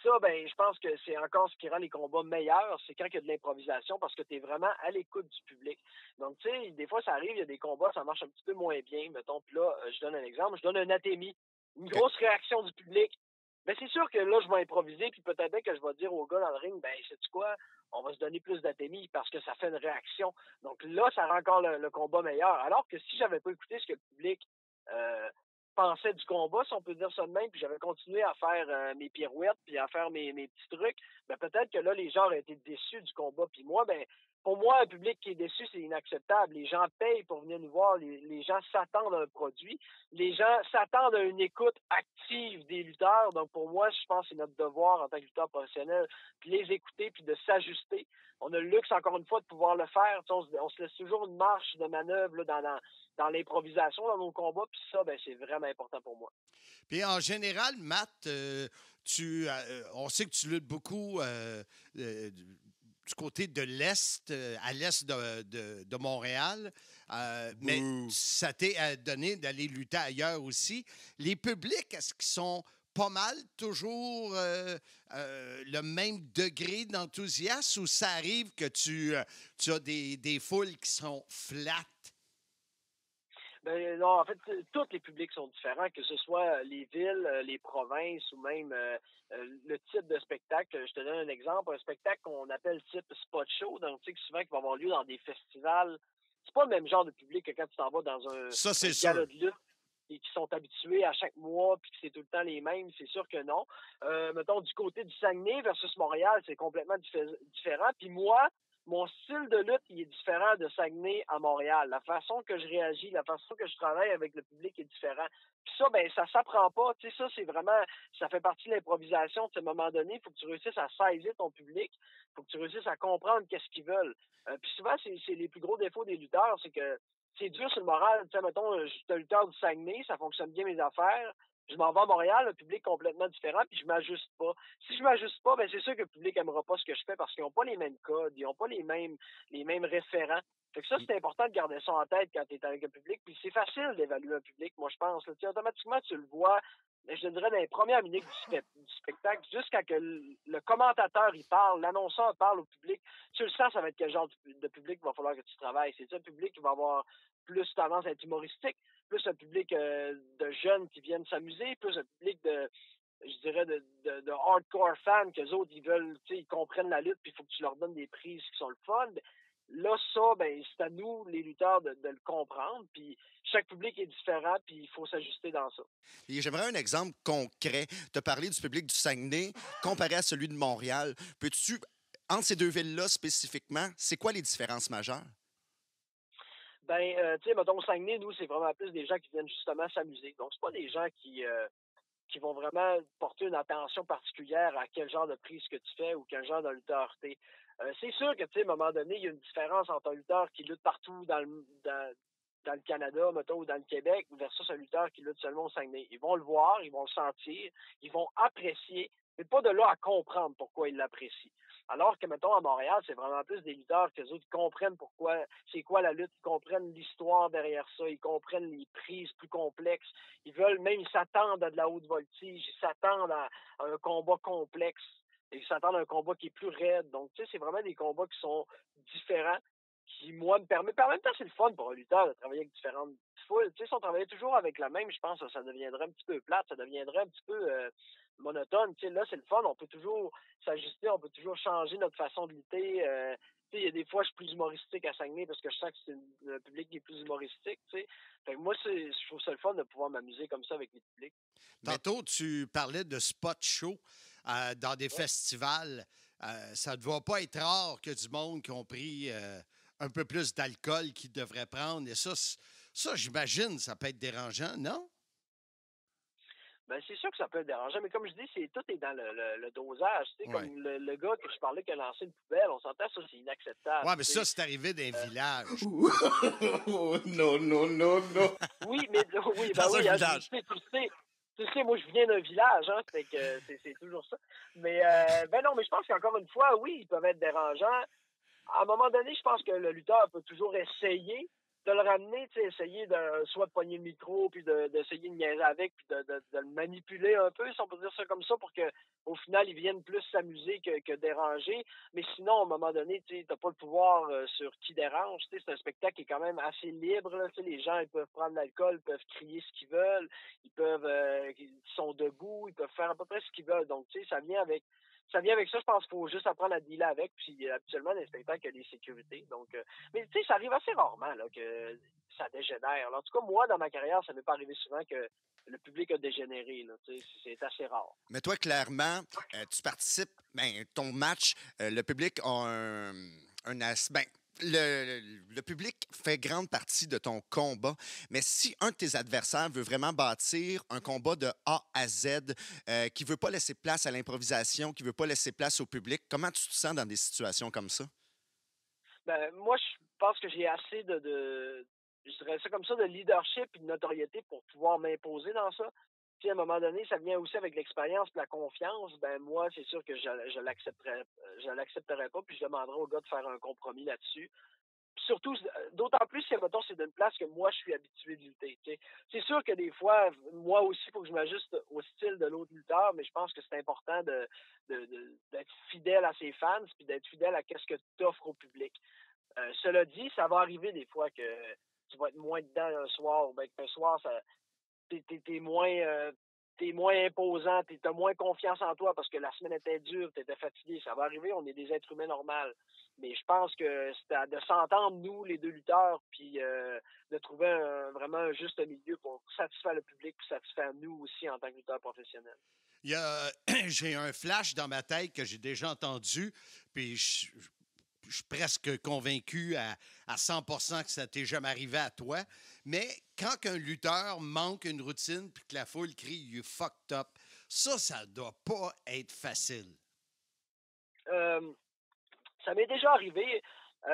ça, ben, je pense que c'est encore ce qui rend les combats meilleurs, c'est quand il y a de l'improvisation, parce que tu es vraiment à l'écoute du public. Donc, tu sais, des fois, ça arrive, il y a des combats, ça marche un petit peu moins bien, mettons. Puis là, je donne un exemple, je donne un atémie. Une grosse réaction du public. Ben, c'est sûr que là, je vais improviser, puis peut-être bien que je vais dire au gars dans le ring, ben, sais-tu quoi? On va se donner plus d'atémie parce que ça fait une réaction. Donc là, ça rend encore le combat meilleur. Alors que si j'avais pas écouté ce que le public pensait du combat, si on peut dire ça de même, puis j'avais continué à faire mes pirouettes, puis à faire mes petits trucs, ben peut-être que là, les gens auraient été déçus du combat. Puis moi, ben, pour moi, un public qui est déçu, c'est inacceptable. Les gens payent pour venir nous voir. Les gens s'attendent à un produit. Les gens s'attendent à une écoute active des lutteurs. Donc, pour moi, je pense que c'est notre devoir en tant que lutteur professionnel, puis les écouter, puis de s'ajuster. On a le luxe, encore une fois, de pouvoir le faire. On se laisse toujours une marge de manœuvre là, dans l'improvisation, dans nos combats. Puis ça, ben, c'est vraiment important pour moi. Puis en général, Matt, on sait que tu luttes beaucoup du côté de l'Est, à l'Est de Montréal. Mais ça t'est donné d'aller lutter ailleurs aussi. Les publics, est-ce qu'ils sont pas mal toujours le même degré d'enthousiasme ou ça arrive que tu as des foules qui sont flattes? Ben non, en fait, tous les publics sont différents, que ce soit les villes, les provinces ou même le type de spectacle. Je te donne un exemple, un spectacle qu'on appelle type spot show, donc tu sais que souvent qui va avoir lieu dans des festivals. C'est pas le même genre de public que quand tu t'en vas dans un gala de lutte et qui sont habitués à chaque mois puis que c'est tout le temps les mêmes, c'est sûr que non. Mettons, du côté du Saguenay versus Montréal, c'est complètement différent. Puis moi, mon style de lutte, il est différent de Saguenay à Montréal. La façon que je réagis, la façon que je travaille avec le public est différent. Puis ça, ben, ça s'apprend pas. Tu sais, ça, c'est vraiment, ça fait partie de l'improvisation. À un moment donné, il faut que tu réussisses à saisir ton public. Il faut que tu réussisses à comprendre qu'est-ce qu'ils veulent. Puis souvent, c'est les plus gros défauts des lutteurs, c'est que c'est dur sur le moral. Tu sais, mettons, je suis un lutteur du Saguenay, ça fonctionne bien mes affaires. Je m'en vais à Montréal, un public complètement différent, puis je m'ajuste pas. Si je m'ajuste pas, ben c'est sûr que le public aimera pas ce que je fais parce qu'ils n'ont pas les mêmes codes, ils n'ont pas les mêmes référents. Fait que ça, c'est important de garder ça en tête quand tu es avec un public. Puis c'est facile d'évaluer un public, moi je pense. Là. Automatiquement, tu le vois, je te dirais, dans les premières minutes du spectacle, juste quand que le commentateur il parle, l'annonceur parle au public, tu le sens, ça va être quel genre de public il va falloir que tu travailles. C'est un public qui va avoir plus tendance à être humoristique, plus un public de jeunes qui viennent s'amuser, plus un public je dirais, de hardcore fans, qu'eux autres, ils veulent, tu sais, ils comprennent la lutte, puis il faut que tu leur donnes des prises qui sont le fun. Là, ça, ben, c'est à nous, les lutteurs, de le comprendre. Puis chaque public est différent, puis il faut s'ajuster dans ça. Et j'aimerais un exemple concret. Tu as parlé du public du Saguenay comparé à celui de Montréal. Peux-tu, entre ces deux villes-là spécifiquement, c'est quoi les différences majeures? Ben, tu sais, mettons, au Saguenay, nous, c'est vraiment plus des gens qui viennent justement s'amuser. Donc, c'est pas des gens qui vont vraiment porter une attention particulière à quel genre de prise que tu fais ou quel genre de lutteur t'es. C'est sûr que, tu sais, à un moment donné, il y a une différence entre un lutteur qui lutte partout dans le Canada, mettons, ou dans le Québec, versus un lutteur qui lutte seulement au Saguenay. Ils vont le voir, ils vont le sentir, ils vont apprécier, mais pas de là à comprendre pourquoi ils l'apprécient. Alors que, mettons, à Montréal, c'est vraiment plus des lutteurs que les autres comprennent pourquoi, c'est quoi la lutte, ils comprennent l'histoire derrière ça, ils comprennent les prises plus complexes. Ils s'attendent à de la haute voltige, ils s'attendent à un combat complexe. Ils s'attendent à un combat qui est plus raide. Donc, tu sais, c'est vraiment des combats qui sont différents, qui, moi, me permettent. En même temps, c'est le fun pour un lutteur de travailler avec différentes foules. Tu sais, si on travaillait toujours avec la même, je pense que ça deviendrait un petit peu plate, ça deviendrait un petit peu monotone. Tu sais, là, c'est le fun. On peut toujours s'ajuster, on peut toujours changer notre façon de lutter. Tu sais, il y a des fois, je suis plus humoristique à Saguenay parce que je sens que c'est le public qui est plus humoristique, tu sais. Fait que moi, je trouve ça le fun de pouvoir m'amuser comme ça avec les publics. Tantôt, tu parlais de spot show dans des festivals. Ça ne doit pas être rare que du monde qui ont pris un peu plus d'alcool qu'ils devraient prendre. Et ça, j'imagine, ça peut être dérangeant, non? Ben, c'est sûr que ça peut être dérangeant, mais comme je dis, tout est dans le dosage. Tu sais, comme le gars que je parlais qui a lancé une poubelle, on s'entend, ça, c'est inacceptable. Ouais, mais ça, c'est arrivé d'un village. Non, non, non, non. Oui, mais oui, ben dans oui, un village. Tu sais, moi, je viens d'un village, hein, fait que c'est toujours ça. Mais, ben non, mais je pense qu'encore une fois, oui, ils peuvent être dérangeants. À un moment donné, je pense que le lutteur peut toujours essayer de le ramener, tu sais, essayer soit de pogner le micro, puis d'essayer de niaiser avec, puis de le manipuler un peu, si on peut dire ça comme ça, pour que au final, ils viennent plus s'amuser que déranger. Mais sinon, à un moment donné, tu sais, t'as pas le pouvoir sur qui dérange. Tu sais, c'est un spectacle qui est quand même assez libre, là. Tu sais, les gens, ils peuvent prendre l'alcool, ils peuvent crier ce qu'ils veulent, ils sont debout, ils peuvent faire à peu près ce qu'ils veulent. Donc, tu sais, ça vient avec ça, je pense qu'il faut juste apprendre à dealer avec. Puis habituellement, dans les spectacles, il y a des sécurités. Donc, mais tu sais, ça arrive assez rarement là, que ça dégénère. Alors, en tout cas, moi, dans ma carrière, ça m'est pas arrivé souvent que le public a dégénéré. Là, c'est assez rare. Mais toi, clairement, tu participes, ton match, le public a un aspect. Le public fait grande partie de ton combat, mais si un de tes adversaires veut vraiment bâtir un combat de A à Z, qui ne veut pas laisser place à l'improvisation, qui ne veut pas laisser place au public, comment tu te sens dans des situations comme ça? Ben, moi, je pense que j'ai assez je dirais ça comme ça, de leadership et de notoriété pour pouvoir m'imposer dans ça. Puis à un moment donné, ça vient aussi avec l'expérience et la confiance. Ben moi, c'est sûr que je l'accepterais pas, puis je demanderais au gars de faire un compromis là-dessus. Puis surtout, d'autant plus si, mettons, c'est d'une place que moi, je suis habitué de lutter. T'sais. C'est sûr que des fois, moi aussi, il faut que je m'ajuste au style de l'autre lutteur, mais je pense que c'est important d'être fidèle à ses fans, puis d'être fidèle à ce que tu offres au public. Cela dit, ça va arriver des fois que tu vas être moins dedans un soir, ou bien qu'un soir, t'es moins imposant, t'as moins confiance en toi parce que la semaine était dure, t'étais fatigué. Ça va arriver, on est des êtres humains normaux. Mais je pense que c'est de s'entendre, nous, les deux lutteurs, puis de trouver vraiment un juste milieu pour satisfaire le public, puis satisfaire nous aussi en tant que lutteurs professionnels. J'ai un flash dans ma tête que j'ai déjà entendu, puis je suis presque convaincu à 100% que ça t'est jamais arrivé à toi. Mais quand un lutteur manque une routine puis que la foule crie « You fucked up », ça doit pas être facile. Ça m'est déjà arrivé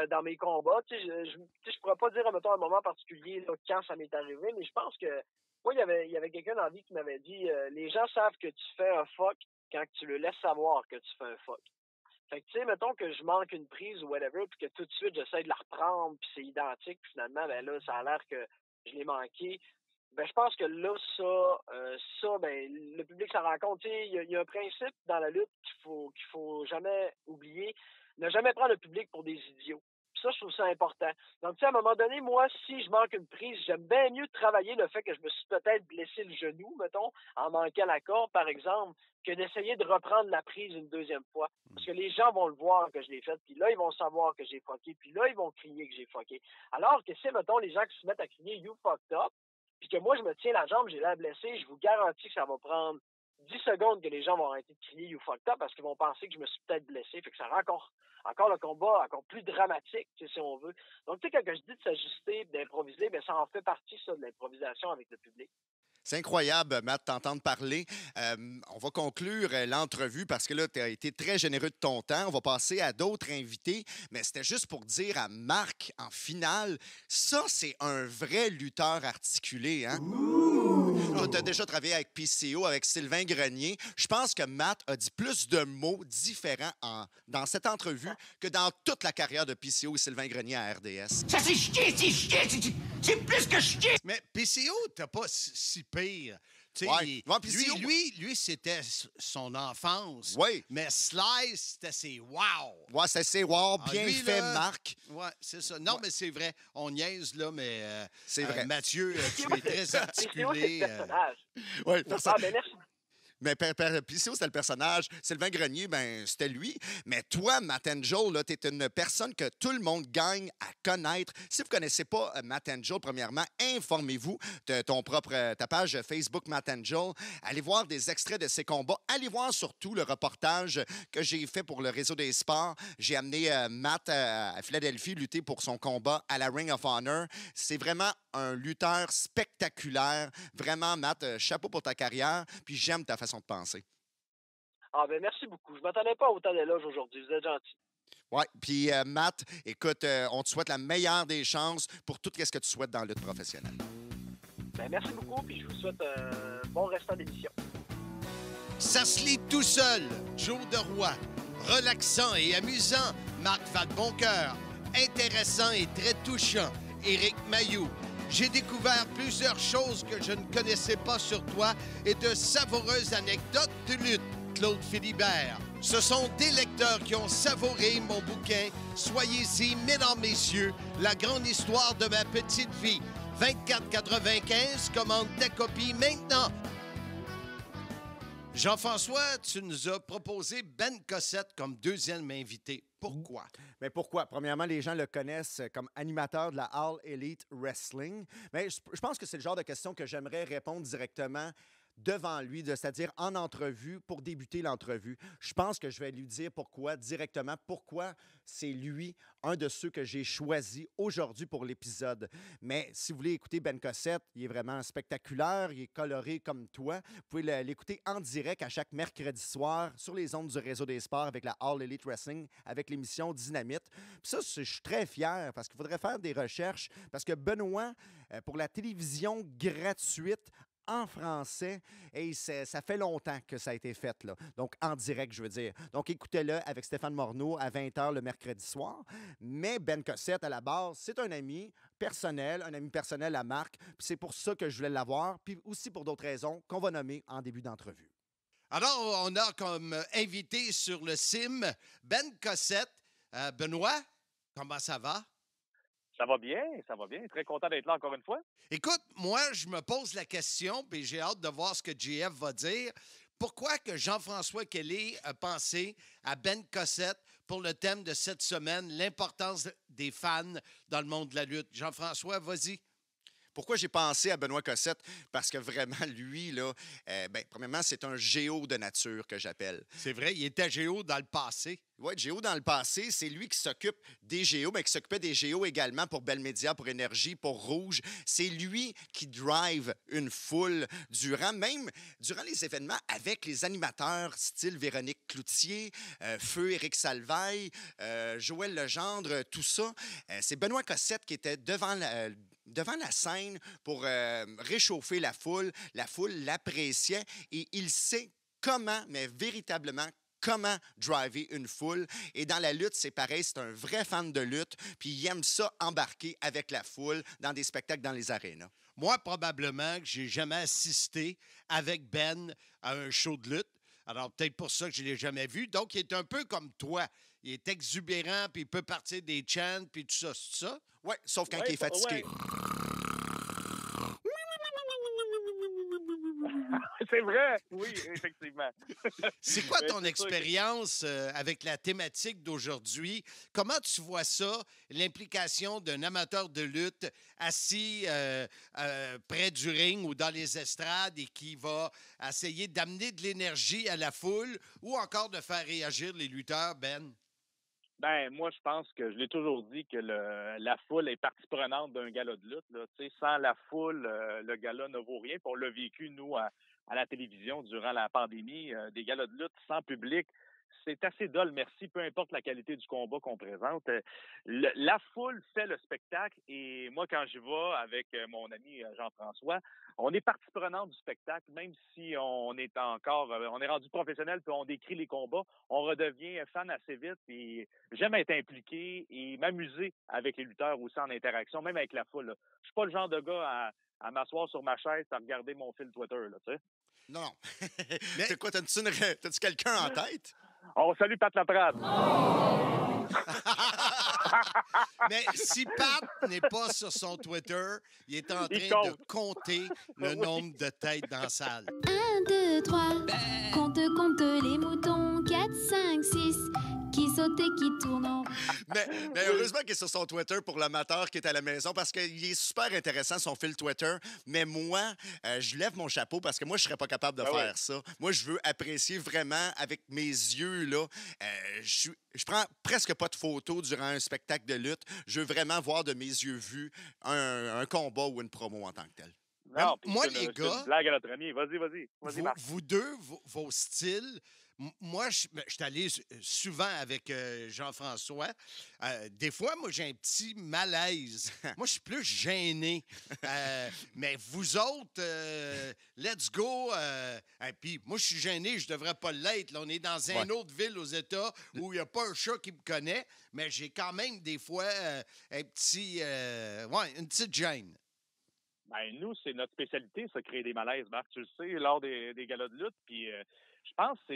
dans mes combats. Je pourrais pas dire, mettons, un moment particulier là, quand ça m'est arrivé, mais je pense que Moi, il y avait quelqu'un dans la vie qui m'avait dit les gens savent que tu fais un fuck quand tu le laisses savoir que tu fais un fuck. Fait que, tu sais, mettons que je manque une prise ou whatever, puis que tout de suite, j'essaie de la reprendre, puis c'est identique, puis finalement, ben là, ça a l'air que je l'ai manqué. Ben, je pense que là, ben, le public s'en rend compte. Tu sais, il y a un principe dans la lutte qu'il faut jamais oublier. Ne jamais prendre le public pour des idiots. Puis ça, je trouve ça important. Donc, tu sais, à un moment donné, moi, si je manque une prise, j'aime bien mieux travailler le fait que je me suis peut-être blessé le genou, mettons, en manquant la corde, par exemple, que d'essayer de reprendre la prise une deuxième fois. Parce que les gens vont le voir que je l'ai fait, puis là, ils vont savoir que j'ai fucké, puis là, ils vont crier que j'ai fucké. Alors que si, mettons, les gens qui se mettent à crier « You fucked up », puis que moi, je me tiens la jambe, j'ai l'air blessé, je vous garantis que ça va prendre 10 secondes que les gens vont arrêter de crier « You fucked up » parce qu'ils vont penser que je me suis peut-être blessé. Fait que ça rend encore le combat encore plus dramatique, si on veut. Donc, tu sais, quand je dis de s'ajuster, d'improviser, bien, ça en fait partie, ça, de l'improvisation avec le public. C'est incroyable, Matt, t'entendre parler. On va conclure l'entrevue parce que là, tu as été très généreux de ton temps. On va passer à d'autres invités, mais c'était juste pour dire à Marc, en finale, ça, c'est un vrai lutteur articulé. Hein? Tu as déjà travaillé avec PCO, avec Sylvain Grenier. Je pense que Matt a dit plus de mots différents dans cette entrevue que dans toute la carrière de PCO et Sylvain Grenier à RDS. Ça, c'est chier! C'est plus que chier! Mais PCO, t'as pas si pire. Ouais. PCO, Lui, c'était son enfance. Oui. Mais Slice, c'était ses wow. Ouais, c'est assez wow, bien lui, fait, là, Marc. Ouais, c'est ça. Non, mais c'est vrai. On niaise, là, mais c'est vrai. Mathieu, tu es très articulé. C'est le personnage. Oui, Ah, ben merci. Mais PCO, c'était le personnage. Sylvain Grenier, ben c'était lui. Mais toi, Matt Angel, tu es une personne que tout le monde gagne à connaître. Si vous ne connaissez pas Matt Angel, premièrement, informez-vous de ta page Facebook Matt Angel. Allez voir des extraits de ses combats. Allez voir surtout le reportage que j'ai fait pour le Réseau des sports. J'ai amené Matt à Philadelphie lutter pour son combat à la Ring of Honor. C'est vraiment un lutteur spectaculaire. Vraiment, Matt, chapeau pour ta carrière. Puis j'aime ta façon de penser. Ah, ben merci beaucoup. Je ne m'attendais pas à autant d'éloges aujourd'hui. Vous êtes gentil. Oui, puis Matt, écoute, on te souhaite la meilleure des chances pour tout ce que tu souhaites dans la lutte professionnelle. Ben merci beaucoup, puis je vous souhaite un bon restant d'émission. Ça se lit tout seul. Joe Deroy. Relaxant et amusant. Marc Vadeboncoeur. Intéressant et très touchant. Éric Mailloux. J'ai découvert plusieurs choses que je ne connaissais pas sur toi et de savoureuses anecdotes de lutte. Claude Philibert. Ce sont des lecteurs qui ont savouré mon bouquin. Soyez-y, mesdames, messieurs, la grande histoire de ma petite vie. 24,95, commande ta copie maintenant. Jean-François, tu nous as proposé Ben Cossette comme deuxième invité. Pourquoi? Mais pourquoi? Premièrement, les gens le connaissent comme animateur de la All Elite Wrestling. Mais je pense que c'est le genre de question que j'aimerais répondre directement devant lui, c'est-à-dire en entrevue, pour débuter l'entrevue. Je pense que je vais lui dire directement pourquoi c'est lui, un de ceux que j'ai choisi aujourd'hui pour l'épisode. Mais si vous voulez écouter Ben Cossette, il est vraiment spectaculaire, il est coloré comme toi. Vous pouvez l'écouter en direct à chaque mercredi soir sur les ondes du Réseau des sports avec la All Elite Wrestling, avec l'émission Dynamite. Puis ça, je suis très fier parce qu'il faudrait faire des recherches, parce que Benoît, pour la télévision gratuite, en français, et ça fait longtemps que ça a été fait, là. Donc, en direct, je veux dire. Donc, écoutez-le avec Stéphane Morneau à 20h le mercredi soir. Mais Ben Cossette, à la base, c'est un ami personnel à Marc. Puis c'est pour ça que je voulais l'avoir, puis aussi pour d'autres raisons qu'on va nommer en début d'entrevue. Alors, on a comme invité sur le CIM Ben Cossette. Benoît, comment ça va? Ça va bien. Très content d'être là encore une fois. Écoute, moi, je me pose la question, puis j'ai hâte de voir ce que JF va dire. Pourquoi que Jean-François Kelly a pensé à Ben Cossette pour le thème de cette semaine, l'importance des fans dans le monde de la lutte? Jean-François, vas-y. Pourquoi j'ai pensé à Benoît Cossette? Parce que vraiment, lui, là, premièrement, c'est un géo de nature que j'appelle. C'est vrai, il était géo dans le passé. Oui, Géo, dans le passé, c'est lui qui s'occupe des Géos, mais qui s'occupait des Géos également pour Bell Media, pour Énergie, pour Rouge. C'est lui qui drive une foule durant les événements avec les animateurs style Véronique Cloutier, Feu Éric Salvaille, Joël Legendre, tout ça. C'est Benoît Cossette qui était devant la scène pour réchauffer la foule. La foule l'appréciait et il sait comment, mais véritablement, comment driver une foule. Et dans la lutte, c'est pareil, c'est un vrai fan de lutte, puis il aime ça embarquer avec la foule dans des spectacles dans les arénas. Moi, probablement que j'ai jamais assisté avec Ben à un show de lutte. Alors, peut-être pour ça que je ne l'ai jamais vu. Donc, il est un peu comme toi. Il est exubérant, puis il peut partir des chants, puis tout ça, c'est ça? Oui, sauf quand il est fatigué. C'est vrai, oui, effectivement. C'est quoi ton expérience avec la thématique d'aujourd'hui? Comment tu vois ça, l'implication d'un amateur de lutte assis près du ring ou dans les estrades et qui va essayer d'amener de l'énergie à la foule ou encore de faire réagir les lutteurs, Ben? Ben, moi, je pense que je l'ai toujours dit que la foule est partie prenante d'un gala de lutte. Là. Sans la foule, le gala ne vaut rien. Puis on l'a vécu, nous, à la télévision durant la pandémie. Des galas de lutte sans public, c'est assez dole, merci, peu importe la qualité du combat qu'on présente. La foule fait le spectacle et moi, quand j'y vais avec mon ami Jean-François, on est partie prenante du spectacle, même si on est rendu professionnel puis on décrit les combats, on redevient fan assez vite et j'aime être impliqué et m'amuser avec les lutteurs aussi en interaction, même avec la foule. Là. Je suis pas le genre de gars à m'asseoir sur ma chaise et à regarder mon fil Twitter, là, tu sais. Non. C'est quoi, t'as-tu quelqu'un en tête? On salue Pat Laprade. Mais si Pat n'est pas sur son Twitter, il est en train de compter le nombre de têtes dans la salle. 1, 2, 3, compte les moutons, 4, 5, 6, qui sautent et qui tournent. Mais heureusement qu'il est sur son Twitter pour l'amateur qui est à la maison parce qu'il est super intéressant, son fil Twitter. Mais moi, je lève mon chapeau parce que moi, je serais pas capable de faire ça. Moi, je veux apprécier vraiment avec mes yeux, là. Je prends presque pas de photos durant un spectacle de lutte. Je veux vraiment voir de mes yeux vus un combat ou une promo en tant que tel. Non, moi, les gars... C'est une blague à notre ami. Vas-y, Marc. Vous deux, vos styles... Moi, je suis allé souvent avec Jean-François. Des fois, moi, j'ai un petit malaise. Moi, je suis plus gêné. Mais vous autres, let's go. Puis moi, je suis gêné, je devrais pas l'être. Là, on est dans une autre ville aux États où il n'y a pas un chat qui me connaît, mais j'ai quand même des fois une petite gêne. Ben, nous, c'est notre spécialité, ça, créer des malaises, Marc. Tu le sais, lors des galas de lutte. Puis, je pense que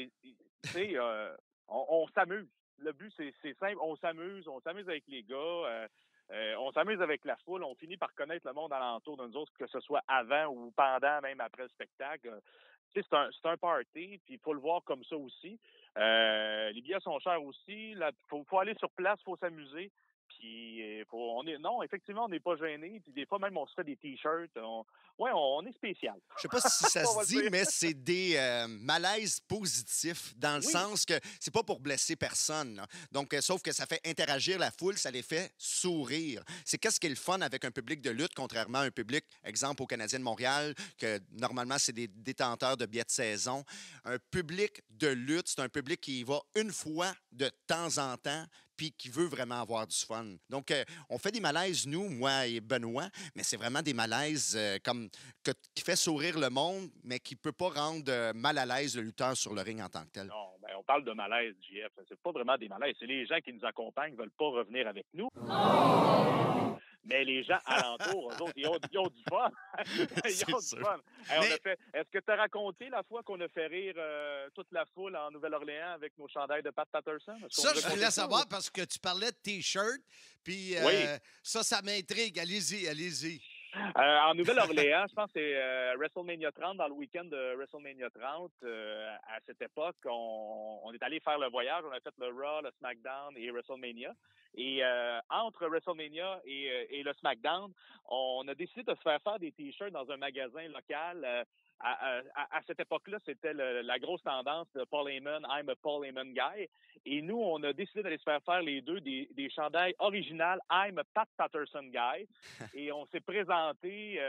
on s'amuse. Le but, c'est simple. On s'amuse avec les gars. On s'amuse avec la foule. On finit par connaître le monde alentour de nous autres, que ce soit avant ou pendant, même après le spectacle. C'est un party, puis il faut le voir comme ça aussi. Les billets sont chers aussi. Il faut aller sur place, il faut s'amuser. Puis, effectivement, on n'est pas gênés. Puis des fois, même, on se fait des T-shirts. On est spécial. Je sais pas si ça se dit, mais c'est des malaises positifs dans le sens que c'est pas pour blesser personne. Là. Donc, sauf que ça fait interagir la foule, ça les fait sourire. C'est qu'est-ce qui est le fun avec un public de lutte, contrairement à un public, exemple, au Canadien de Montréal, que normalement, c'est des détenteurs de billets de saison. Un public de lutte, c'est un public qui y va une fois de temps en temps, puis qui veut vraiment avoir du fun. Donc, on fait des malaises, nous, moi et Benoît, mais c'est vraiment des malaises qui fait sourire le monde, mais qui ne peut pas rendre mal à l'aise le lutteur sur le ring en tant que tel. Non, ben, on parle de malaise, JF. C'est pas vraiment des malaises. C'est les gens qui nous accompagnent ne veulent pas revenir avec nous. Oh! Mais les gens alentour, eux autres, ils ont du fun. Ils ont du fun. Hey, est-ce que tu as raconté la fois qu'on a fait rire toute la foule en Nouvelle-Orléans avec nos chandails de Pat Patterson? Ça, je voulais savoir parce que tu parlais de T-shirt, puis ça m'intrigue. Allez-y. En Nouvelle-Orléans, je pense que c'est WrestleMania 30, dans le week-end de WrestleMania 30. À cette époque, on est allé faire le voyage. On a fait le Raw, le SmackDown et WrestleMania. Et entre WrestleMania et le SmackDown, on a décidé de se faire des T-shirts dans un magasin local à cette époque-là, c'était la grosse tendance de Paul Heyman, I'm a Paul Heyman guy. Et nous, on a décidé d'aller se faire les deux des chandails originales, I'm a Pat Patterson guy. Et on s'est présenté,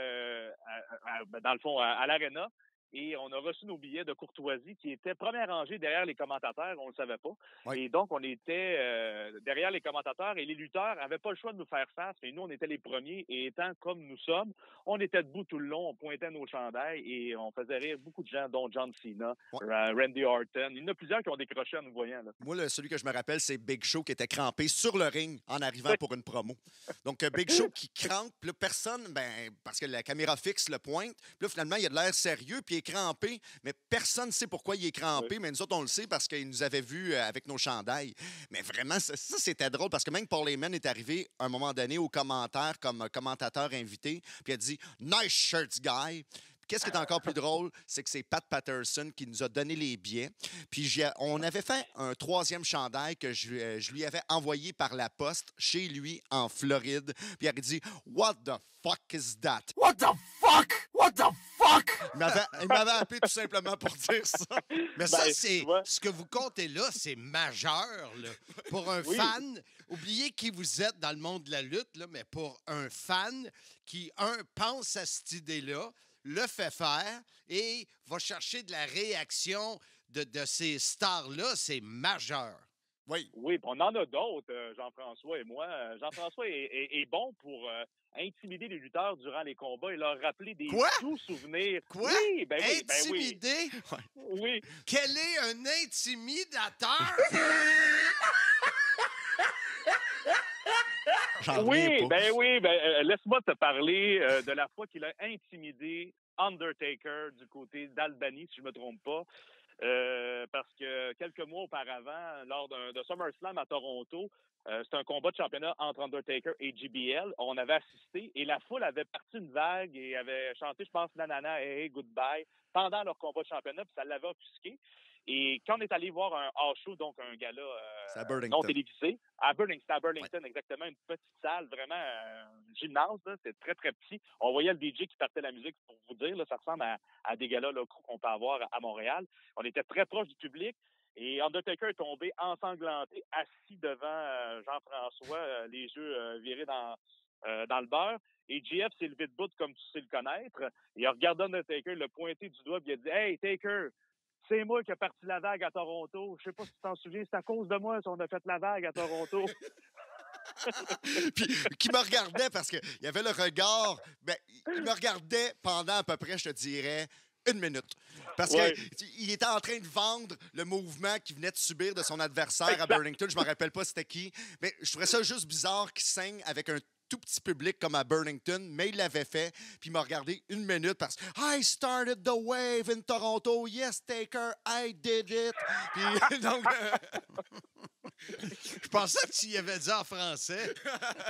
dans le fond, à l'Arena. Et on a reçu nos billets de courtoisie qui étaient première rangée derrière les commentateurs, on ne le savait pas. Oui. Et donc, on était derrière les commentateurs et les lutteurs n'avaient pas le choix de nous faire face. Et nous, on était les premiers. Et étant comme nous sommes, on était debout tout le long, on pointait nos chandails et on faisait rire beaucoup de gens, dont John Cena, Randy Orton. Il y en a plusieurs qui ont décroché en nous voyant. Là. Moi, celui que je me rappelle, c'est Big Show qui était crampé sur le ring en arrivant pour une promo. Donc, Big Show qui crampe, là, personne, parce que la caméra fixe le pointe. Puis là, finalement, il a de l'air sérieux, puis il est crampé, mais personne ne sait pourquoi il est crampé, mais nous autres, on le sait parce qu'il nous avait vus avec nos chandails. Mais vraiment, ça, c'était drôle parce que même Paul Heyman est arrivé à un moment donné aux commentaires comme commentateur invité, puis il a dit « Nice shirts, guy ». Qu'est-ce qui est encore plus drôle, c'est que c'est Pat Patterson qui nous a donné les billets. Puis on avait fait un 3e chandail que je lui avais envoyé par la poste chez lui en Floride. Puis il avait dit « What the fuck is that? » What the fuck? What the fuck? Il m'avait appelé tout simplement pour dire ça. Mais ça, c'est ce que vous comptez là, c'est majeur là, pour un fan. Oubliez qui vous êtes dans le monde de la lutte, là, mais pour un fan qui, pense à cette idée-là, le fait faire et va chercher de la réaction de ces stars-là, c'est majeur. Oui, on en a d'autres, Jean-François et moi. Jean-François est bon pour intimider les lutteurs durant les combats et leur rappeler des doux souvenirs. Quoi? Oui, intimider? Oui. Quel est un intimidateur? Laisse-moi te parler de la fois qu'il a intimidé Undertaker du côté d'Albany, si je ne me trompe pas. Parce que quelques mois auparavant, lors de SummerSlam à Toronto, c'était un combat de championnat entre Undertaker et JBL. On avait assisté et la foule avait parti une vague et avait chanté, je pense, Nanana, hey, goodbye, pendant leur combat de championnat, puis ça l'avait offusqué. Et quand on est allé voir un house show, donc un gala non télévisé, c'était à Burlington, exactement, une petite salle, vraiment un gymnase, c'était très, très petit. On voyait le DJ qui partait la musique, pour vous dire, là, ça ressemble à des galas locaux qu'on peut avoir à Montréal. On était très proche du public et Undertaker est tombé ensanglanté, assis devant Jean-François, les yeux virés dans le beurre. Et JF s'est levé de bout comme tu sais le connaître. Il a regardé Undertaker, le pointé du doigt, et il a dit « Hey, Taker! C'est moi qui ai parti la vague à Toronto. Je sais pas si tu t'en souviens, c'est à cause de moi si on a fait la vague à Toronto. » Puis, qui me regardait parce qu'il y avait le regard. Il me regardait pendant à peu près, je te dirais, 1 minute. Parce qu'il était en train de vendre le mouvement qu'il venait de subir de son adversaire à Burlington. Je me rappelle pas c'était qui. Mais je trouvais ça juste bizarre qu'il saigne avec un tout petit public comme à Burlington, mais il l'avait fait, puis il m'a regardé 1 minute parce que « I started the wave in Toronto. Yes, Taker, I did it. » Puis donc... Je pensais que tu y avais dit en français.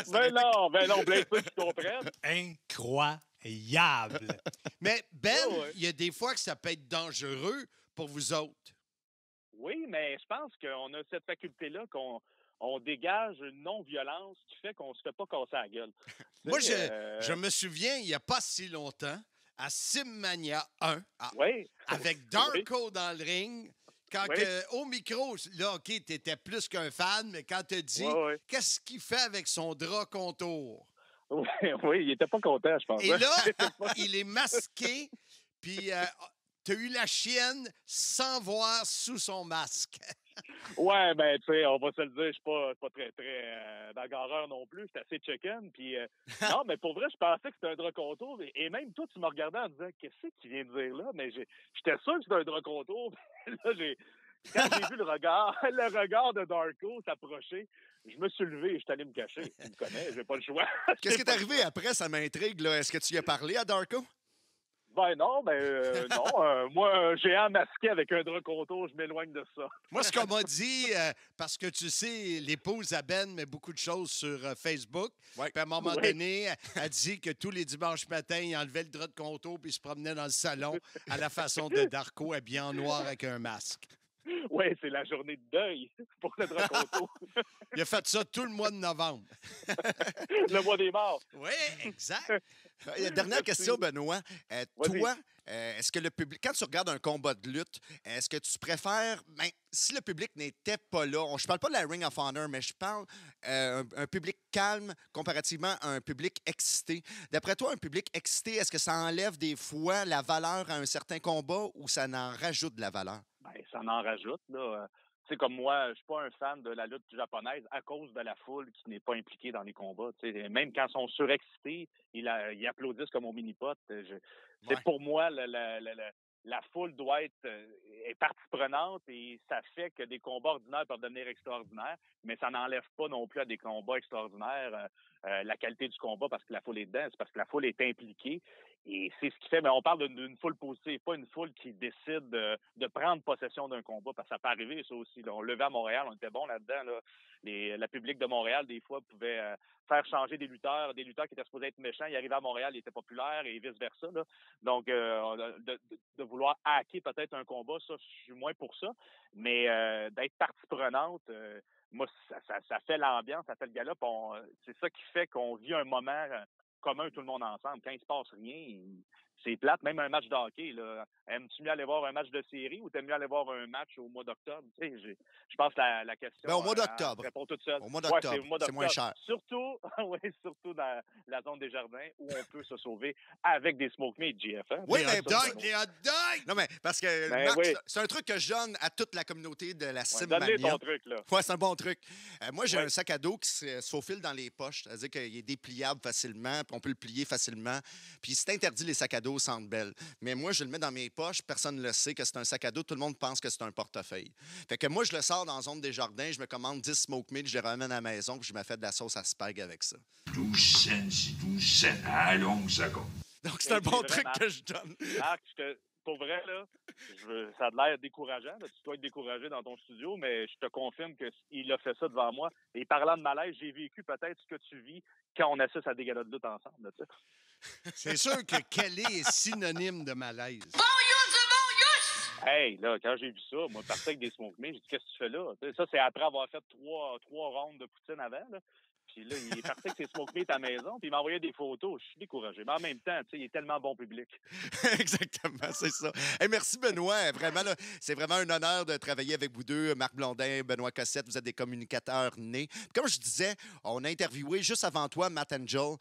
non, Blaise, tu comprends. Incroyable. Mais il y a des fois que ça peut être dangereux pour vous autres. Oui, mais je pense qu'on a cette faculté-là qu'on dégage une non-violence qui fait qu'on se fait pas casser la gueule. Moi, je me souviens, il n'y a pas si longtemps, à Simmania 1, avec Darko dans le ring, quand au micro, là, OK, t'étais plus qu'un fan, mais quand t'as dit qu'est-ce qu'il fait avec son drap contour? Oui, il était pas content, je pense. Et là, il est masqué, puis t'as eu la chienne sans voir sous son masque. Ouais, tu sais, on va se le dire, je suis pas très, très bagarreur non plus. J'étais assez chicken. Puis, non, mais pour vrai, je pensais que c'était un drap contour. Et même toi, tu me regardais en disant, qu'est-ce que tu viens de dire là? Mais j'étais sûr que c'était un drap contour. Là, quand j'ai vu le regard de Darko s'approcher, je me suis levé et je suis allé me cacher. Tu me connais, j'ai pas le choix. Qu'est-ce qui est arrivé après? Ça m'intrigue, là. Est-ce que tu y as parlé à Darko? Non. Moi, un géant masqué avec un drap contour, je m'éloigne de ça. Moi, ce qu'on m'a dit, parce que tu sais, l'épouse à Ben met beaucoup de choses sur Facebook. Puis à un moment donné, elle dit que tous les dimanches matins, il enlevait le drap de contour puis il se promenait dans le salon à la façon de Darko, habillé en noir avec un masque. Oui, c'est la journée de deuil pour le Draconto. Il a fait ça tout le mois de novembre. Le mois des morts. Oui, exact. Dernière question, Benoît. Vas-y. Toi, est-ce que le public, quand tu regardes un combat de lutte, est-ce que tu préfères, si le public n'était pas là, je parle pas de la Ring of Honor, mais je parle un public calme comparativement à un public excité. D'après toi, un public excité, est-ce que ça enlève des fois la valeur à un certain combat ou ça en rajoute de la valeur? Ben, ça en rajoute, là. Tu sais, comme moi, je suis pas un fan de la lutte japonaise à cause de la foule qui n'est pas impliquée dans les combats. Tu sais, même quand ils sont surexcités, ils applaudissent comme au mini-pot. C'est pour moi, la foule doit être est partie prenante et ça fait que des combats ordinaires peuvent devenir extraordinaires, mais ça n'enlève pas non plus à des combats extraordinaires la qualité du combat parce que la foule est dedans, c'est parce que la foule est impliquée. Et c'est ce qui fait, mais on parle d'une foule positive, pas une foule qui décide de prendre possession d'un combat, parce que ça peut arriver, ça aussi. Là. On levait à Montréal, on était bon là-dedans. Là. Le public de Montréal, des fois, pouvait faire changer des lutteurs qui étaient supposés être méchants. Ils arrivaient à Montréal, ils étaient populaires et vice-versa. Là. Donc, de vouloir hacker peut-être un combat, ça, je suis moins pour ça. Mais d'être partie prenante, moi, ça fait l'ambiance, ça fait le gala. C'est ça qui fait qu'on vit un moment commun, tout le monde ensemble. Quand il se passe rien, c'est plate. Même un match de hockey, là. Aimes-tu mieux aller voir un match de série ou t'aimes mieux aller voir un match au mois d'octobre? Tu sais, je pense que la question... Ben, au mois d'octobre. Répond toute seule. Au mois d'octobre, c'est moins cher. Surtout, surtout dans la zone des jardins où on peut se sauver avec des smoke meat, JF. Hein? Oui, mais les hot dogs! Non, mais parce que Marc, c'est un truc que je donne à toute la communauté de la Simmania. Donne-les ton truc, là. Oui, c'est un bon truc. Moi, j'ai un sac à dos qui se faufile dans les poches. C'est-à-dire qu'il est dépliable facilement, puis on peut le plier facilement. Puis c'est interdit les sacs à dos au Centre Bell. Mais moi, je le mets dans mes poches. Personne ne le sait que c'est un sac à dos. Tout le monde pense que c'est un portefeuille. Fait que moi, je le sors dans la zone des jardins. Je me commande 10 smoke meat, je les ramène à la maison, puis je me fais de la sauce à spag avec ça. 12 cents. Allons, ça compte. Donc, c'est un bon truc que je donne. Marc, pour vrai, là, ça a l'air décourageant. Là. Tu dois être découragé dans ton studio, mais je te confirme qu'il a fait ça devant moi. Et parlant de malaise, j'ai vécu peut-être ce que tu vis quand on assiste à des galas de lutte ensemble. Là, c'est sûr que Kelly est synonyme de malaise. Hey, là, quand j'ai vu ça, moi, je partais avec des smoke meat, j'ai dit, qu'est-ce que tu fais là? Ça, c'est après avoir fait trois rondes de poutine avant, là. Puis là, il est parti avec ses smoke meat à la maison, puis il m'envoyait des photos. Je suis découragé. Mais en même temps, il est tellement bon public. Exactement, c'est ça. Hey, merci, Benoît. Vraiment, là, c'est vraiment un honneur de travailler avec vous deux, Marc Blondin, Benoît Cossette. Vous êtes des communicateurs nés. Comme je disais, on a interviewé juste avant toi Matt Angel.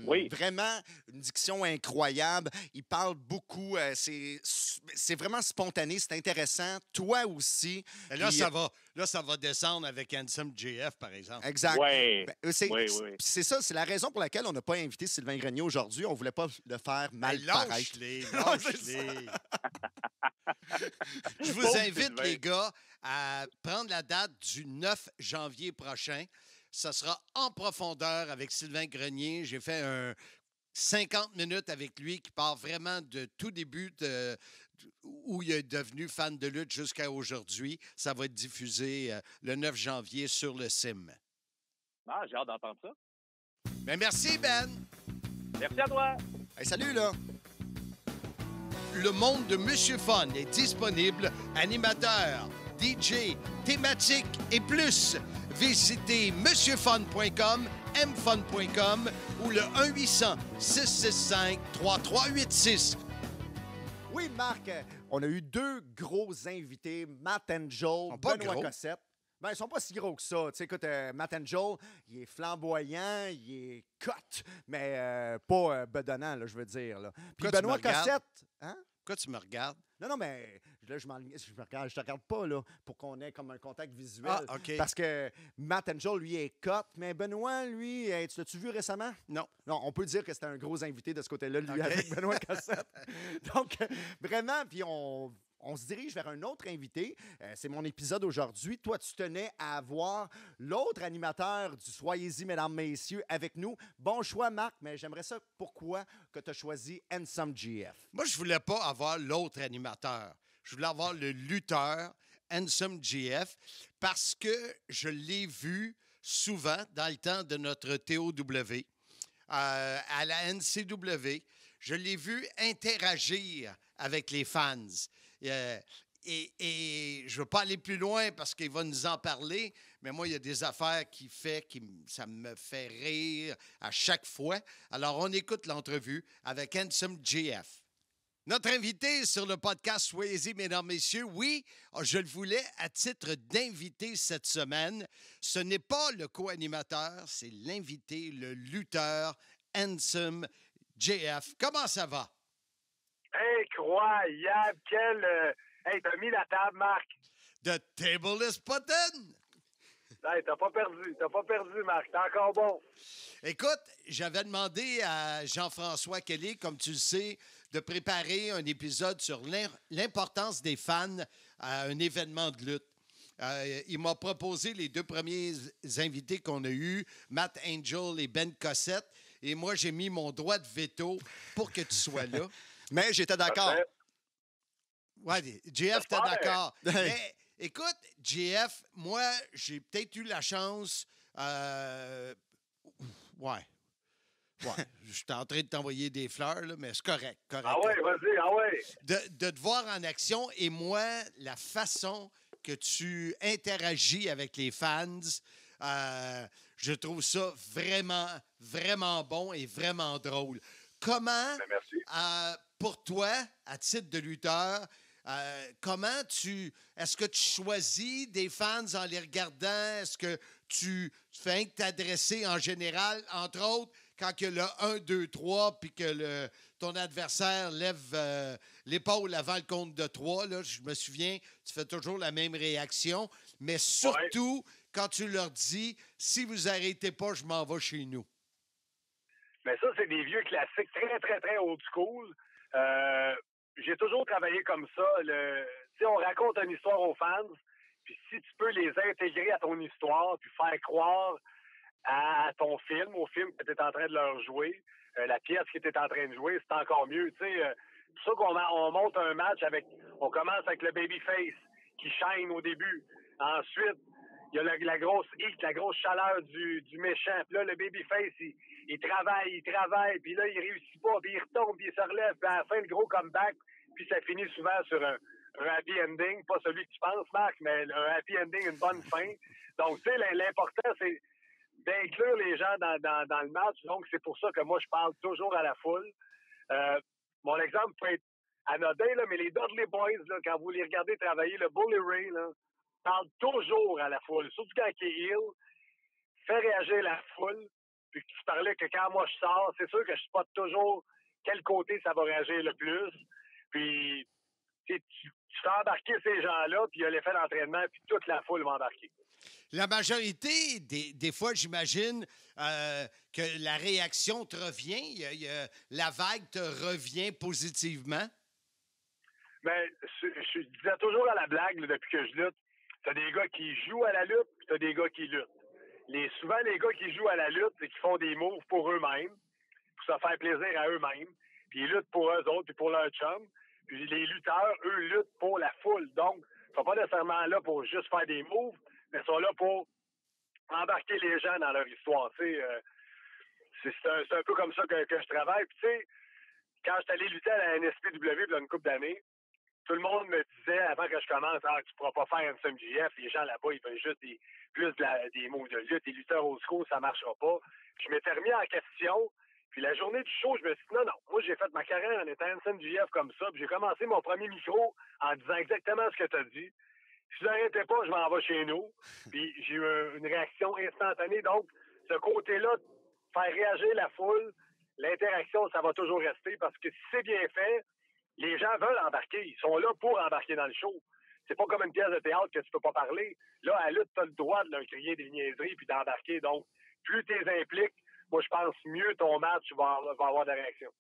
Oui. Vraiment, une diction incroyable. Il parle beaucoup. C'est vraiment spontané, c'est intéressant. Toi aussi. Et là, ça va descendre avec Handsome JF, par exemple. Exact. Ouais. C'est ça, c'est la raison pour laquelle on n'a pas invité Sylvain Grenier aujourd'hui. On ne voulait pas le faire mal paraître. Lâche-les. Je vous invite, les gars, à prendre la date du 9 janvier prochain. Ça sera en profondeur avec Sylvain Grenier. J'ai fait un 50 minutes avec lui qui part vraiment de tout début où il est devenu fan de lutte jusqu'à aujourd'hui. Ça va être diffusé le 9 janvier sur le CIM. Ah, j'ai hâte d'entendre ça. Ben, merci, Ben. Merci à toi. Hey, salut, là. Le monde de Monsieur Fun est disponible. Animateur, DJ, thématique et plus. Visitez monsieurfun.com, mfun.com ou le 1-800-665-3386. Oui, Marc, on a eu deux gros invités, Matt Angel, Benoît Cossette. Ben, ils sont pas si gros que ça. Tu sais, écoute, Matt Angel, il est flamboyant, il est cut, mais pas bedonnant, là, je veux dire. Là. Puis Benoît Cossette... Hein? Pourquoi tu me regardes? Non, mais là, je te regarde pas, là, pour qu'on ait comme un contact visuel. Ah, OK. Parce que Matt Angel, lui, est cut, mais Benoît, lui, tu l'as-tu vu récemment? Non. Non, on peut dire que c'était un gros invité de ce côté-là, lui, avec Benoît Cossette. Donc, vraiment, puis on se dirige vers un autre invité. C'est mon épisode aujourd'hui. Toi, tu tenais à avoir l'autre animateur du Soyez-y, mesdames, messieurs, avec nous. Bon choix, Marc, mais j'aimerais ça. Pourquoi que tu as choisi Handsome JF? Moi, je voulais pas avoir l'autre animateur. Je voulais avoir le lutteur, Handsome JF, parce que je l'ai vu souvent dans le temps de notre TOW, à la NCW. Je l'ai vu interagir avec les fans. Et je ne veux pas aller plus loin parce qu'il va nous en parler, mais moi, il y a des affaires ça me fait rire à chaque fois. Alors, on écoute l'entrevue avec Handsome JF. Notre invité sur le podcast Soyez-y, mesdames, messieurs, oui, je le voulais à titre d'invité cette semaine. Ce n'est pas le co-animateur, c'est l'invité, le lutteur Handsome JF. Comment ça va? Incroyable! Hey, t'as mis la table, Marc. The table is button! Hey, t'as pas perdu, Marc. T'es encore bon. Écoute, j'avais demandé à Jean-François Kelly, comme tu le sais, de préparer un épisode sur l'importance des fans à un événement de lutte. Il m'a proposé les deux premiers invités qu'on a eus, Matt Angel et Ben Cossette, et moi, j'ai mis mon droit de veto pour que tu sois là. Mais j'étais d'accord. Oui, JF était d'accord. Mais écoute, JF, moi, j'ai peut-être eu la chance... Ouais. Je suis en train de t'envoyer des fleurs, là, mais c'est correct. Ah ouais, vas-y, De te voir en action et moi, la façon que tu interagis avec les fans, je trouve ça vraiment, vraiment bon et vraiment drôle. Comment, pour toi, à titre de lutteur, est-ce que tu choisis des fans en les regardant? Est-ce que tu fais que t'adresser en général, entre autres, quand il y a le 1, 2, 3, puis que ton adversaire lève l'épaule avant le compte de 3, là, je me souviens, tu fais toujours la même réaction, mais surtout quand tu leur dis « Si vous arrêtez pas, je m'en vais chez nous ». Mais ça, c'est des vieux classiques très, très, très old school. J'ai toujours travaillé comme ça. On raconte une histoire aux fans, puis si tu peux les intégrer à ton histoire, puis faire croire à ton film, au film que tu es en train de leur jouer, la pièce que tu es en train de jouer, c'est encore mieux. C'est pour ça qu'on monte un match on commence avec le babyface qui shine au début. Ensuite, il y a la grosse heat, la grosse chaleur du méchant. Puis là, le babyface, il travaille, puis là, il réussit pas, puis il retombe, puis il se relève, puis à la fin, le gros comeback, puis ça finit souvent sur un happy ending, pas celui que tu penses, Marc, mais un happy ending, une bonne fin. Donc, tu sais, l'important, c'est d'inclure les gens dans le match. Donc, c'est pour ça que moi, je parle toujours à la foule. Mon exemple peut être anodin, là, mais les Dudley Boys, là, quand vous les regardez travailler, le Bully Ray, là, parle toujours à la foule. Surtout quand il est heel, fait réagir la foule. Puis tu parlais que quand moi je sors, c'est sûr que je spot toujours quel côté ça va réagir le plus. Puis tu fais embarquer ces gens-là, puis il y a l'effet d'entraînement, puis toute la foule va embarquer. La majorité des fois, j'imagine que la réaction te revient, la vague te revient positivement. Mais je disais toujours à la blague, là, depuis que je lutte, t'as des gars qui jouent à la lutte, puis t'as des gars qui luttent. Souvent, les gars qui jouent à la lutte, c'est qu'ils font des moves pour eux-mêmes, pour se faire plaisir à eux-mêmes, puis ils luttent pour eux autres, puis pour leur chum. Puis les lutteurs, eux, luttent pour la foule. Donc, ils sont pas nécessairement là pour juste faire des moves, mais ils sont là pour embarquer les gens dans leur histoire. C'est un peu comme ça que je travaille. Puis, tu sais, quand je suis allé lutter à la NSPW il y a une couple d'années, tout le monde me disait, avant que je commence, tu pourras pas faire un SMJF, les gens là-bas, ils veulent juste des mots de lutte, les lutteurs au school, ça marchera pas. Je m'étais remis en question, puis la journée du show, je me suis dit, non, moi j'ai fait ma carrière en étant un SMJF comme ça, puis j'ai commencé mon premier micro en disant exactement ce que tu as dit. Si vous n'arrêtez pas, je m'en vais chez nous. Puis j'ai eu une réaction instantanée. Donc, ce côté-là, faire réagir la foule, l'interaction, ça va toujours rester, parce que si c'est bien fait, les gens veulent embarquer. Ils sont là pour embarquer dans le show. C'est pas comme une pièce de théâtre que tu peux pas parler. Là, à la lutte, tu as le droit de leur crier des niaiseries puis d'embarquer. Donc, plus tu les impliques, moi, je pense mieux ton match va avoir de réaction.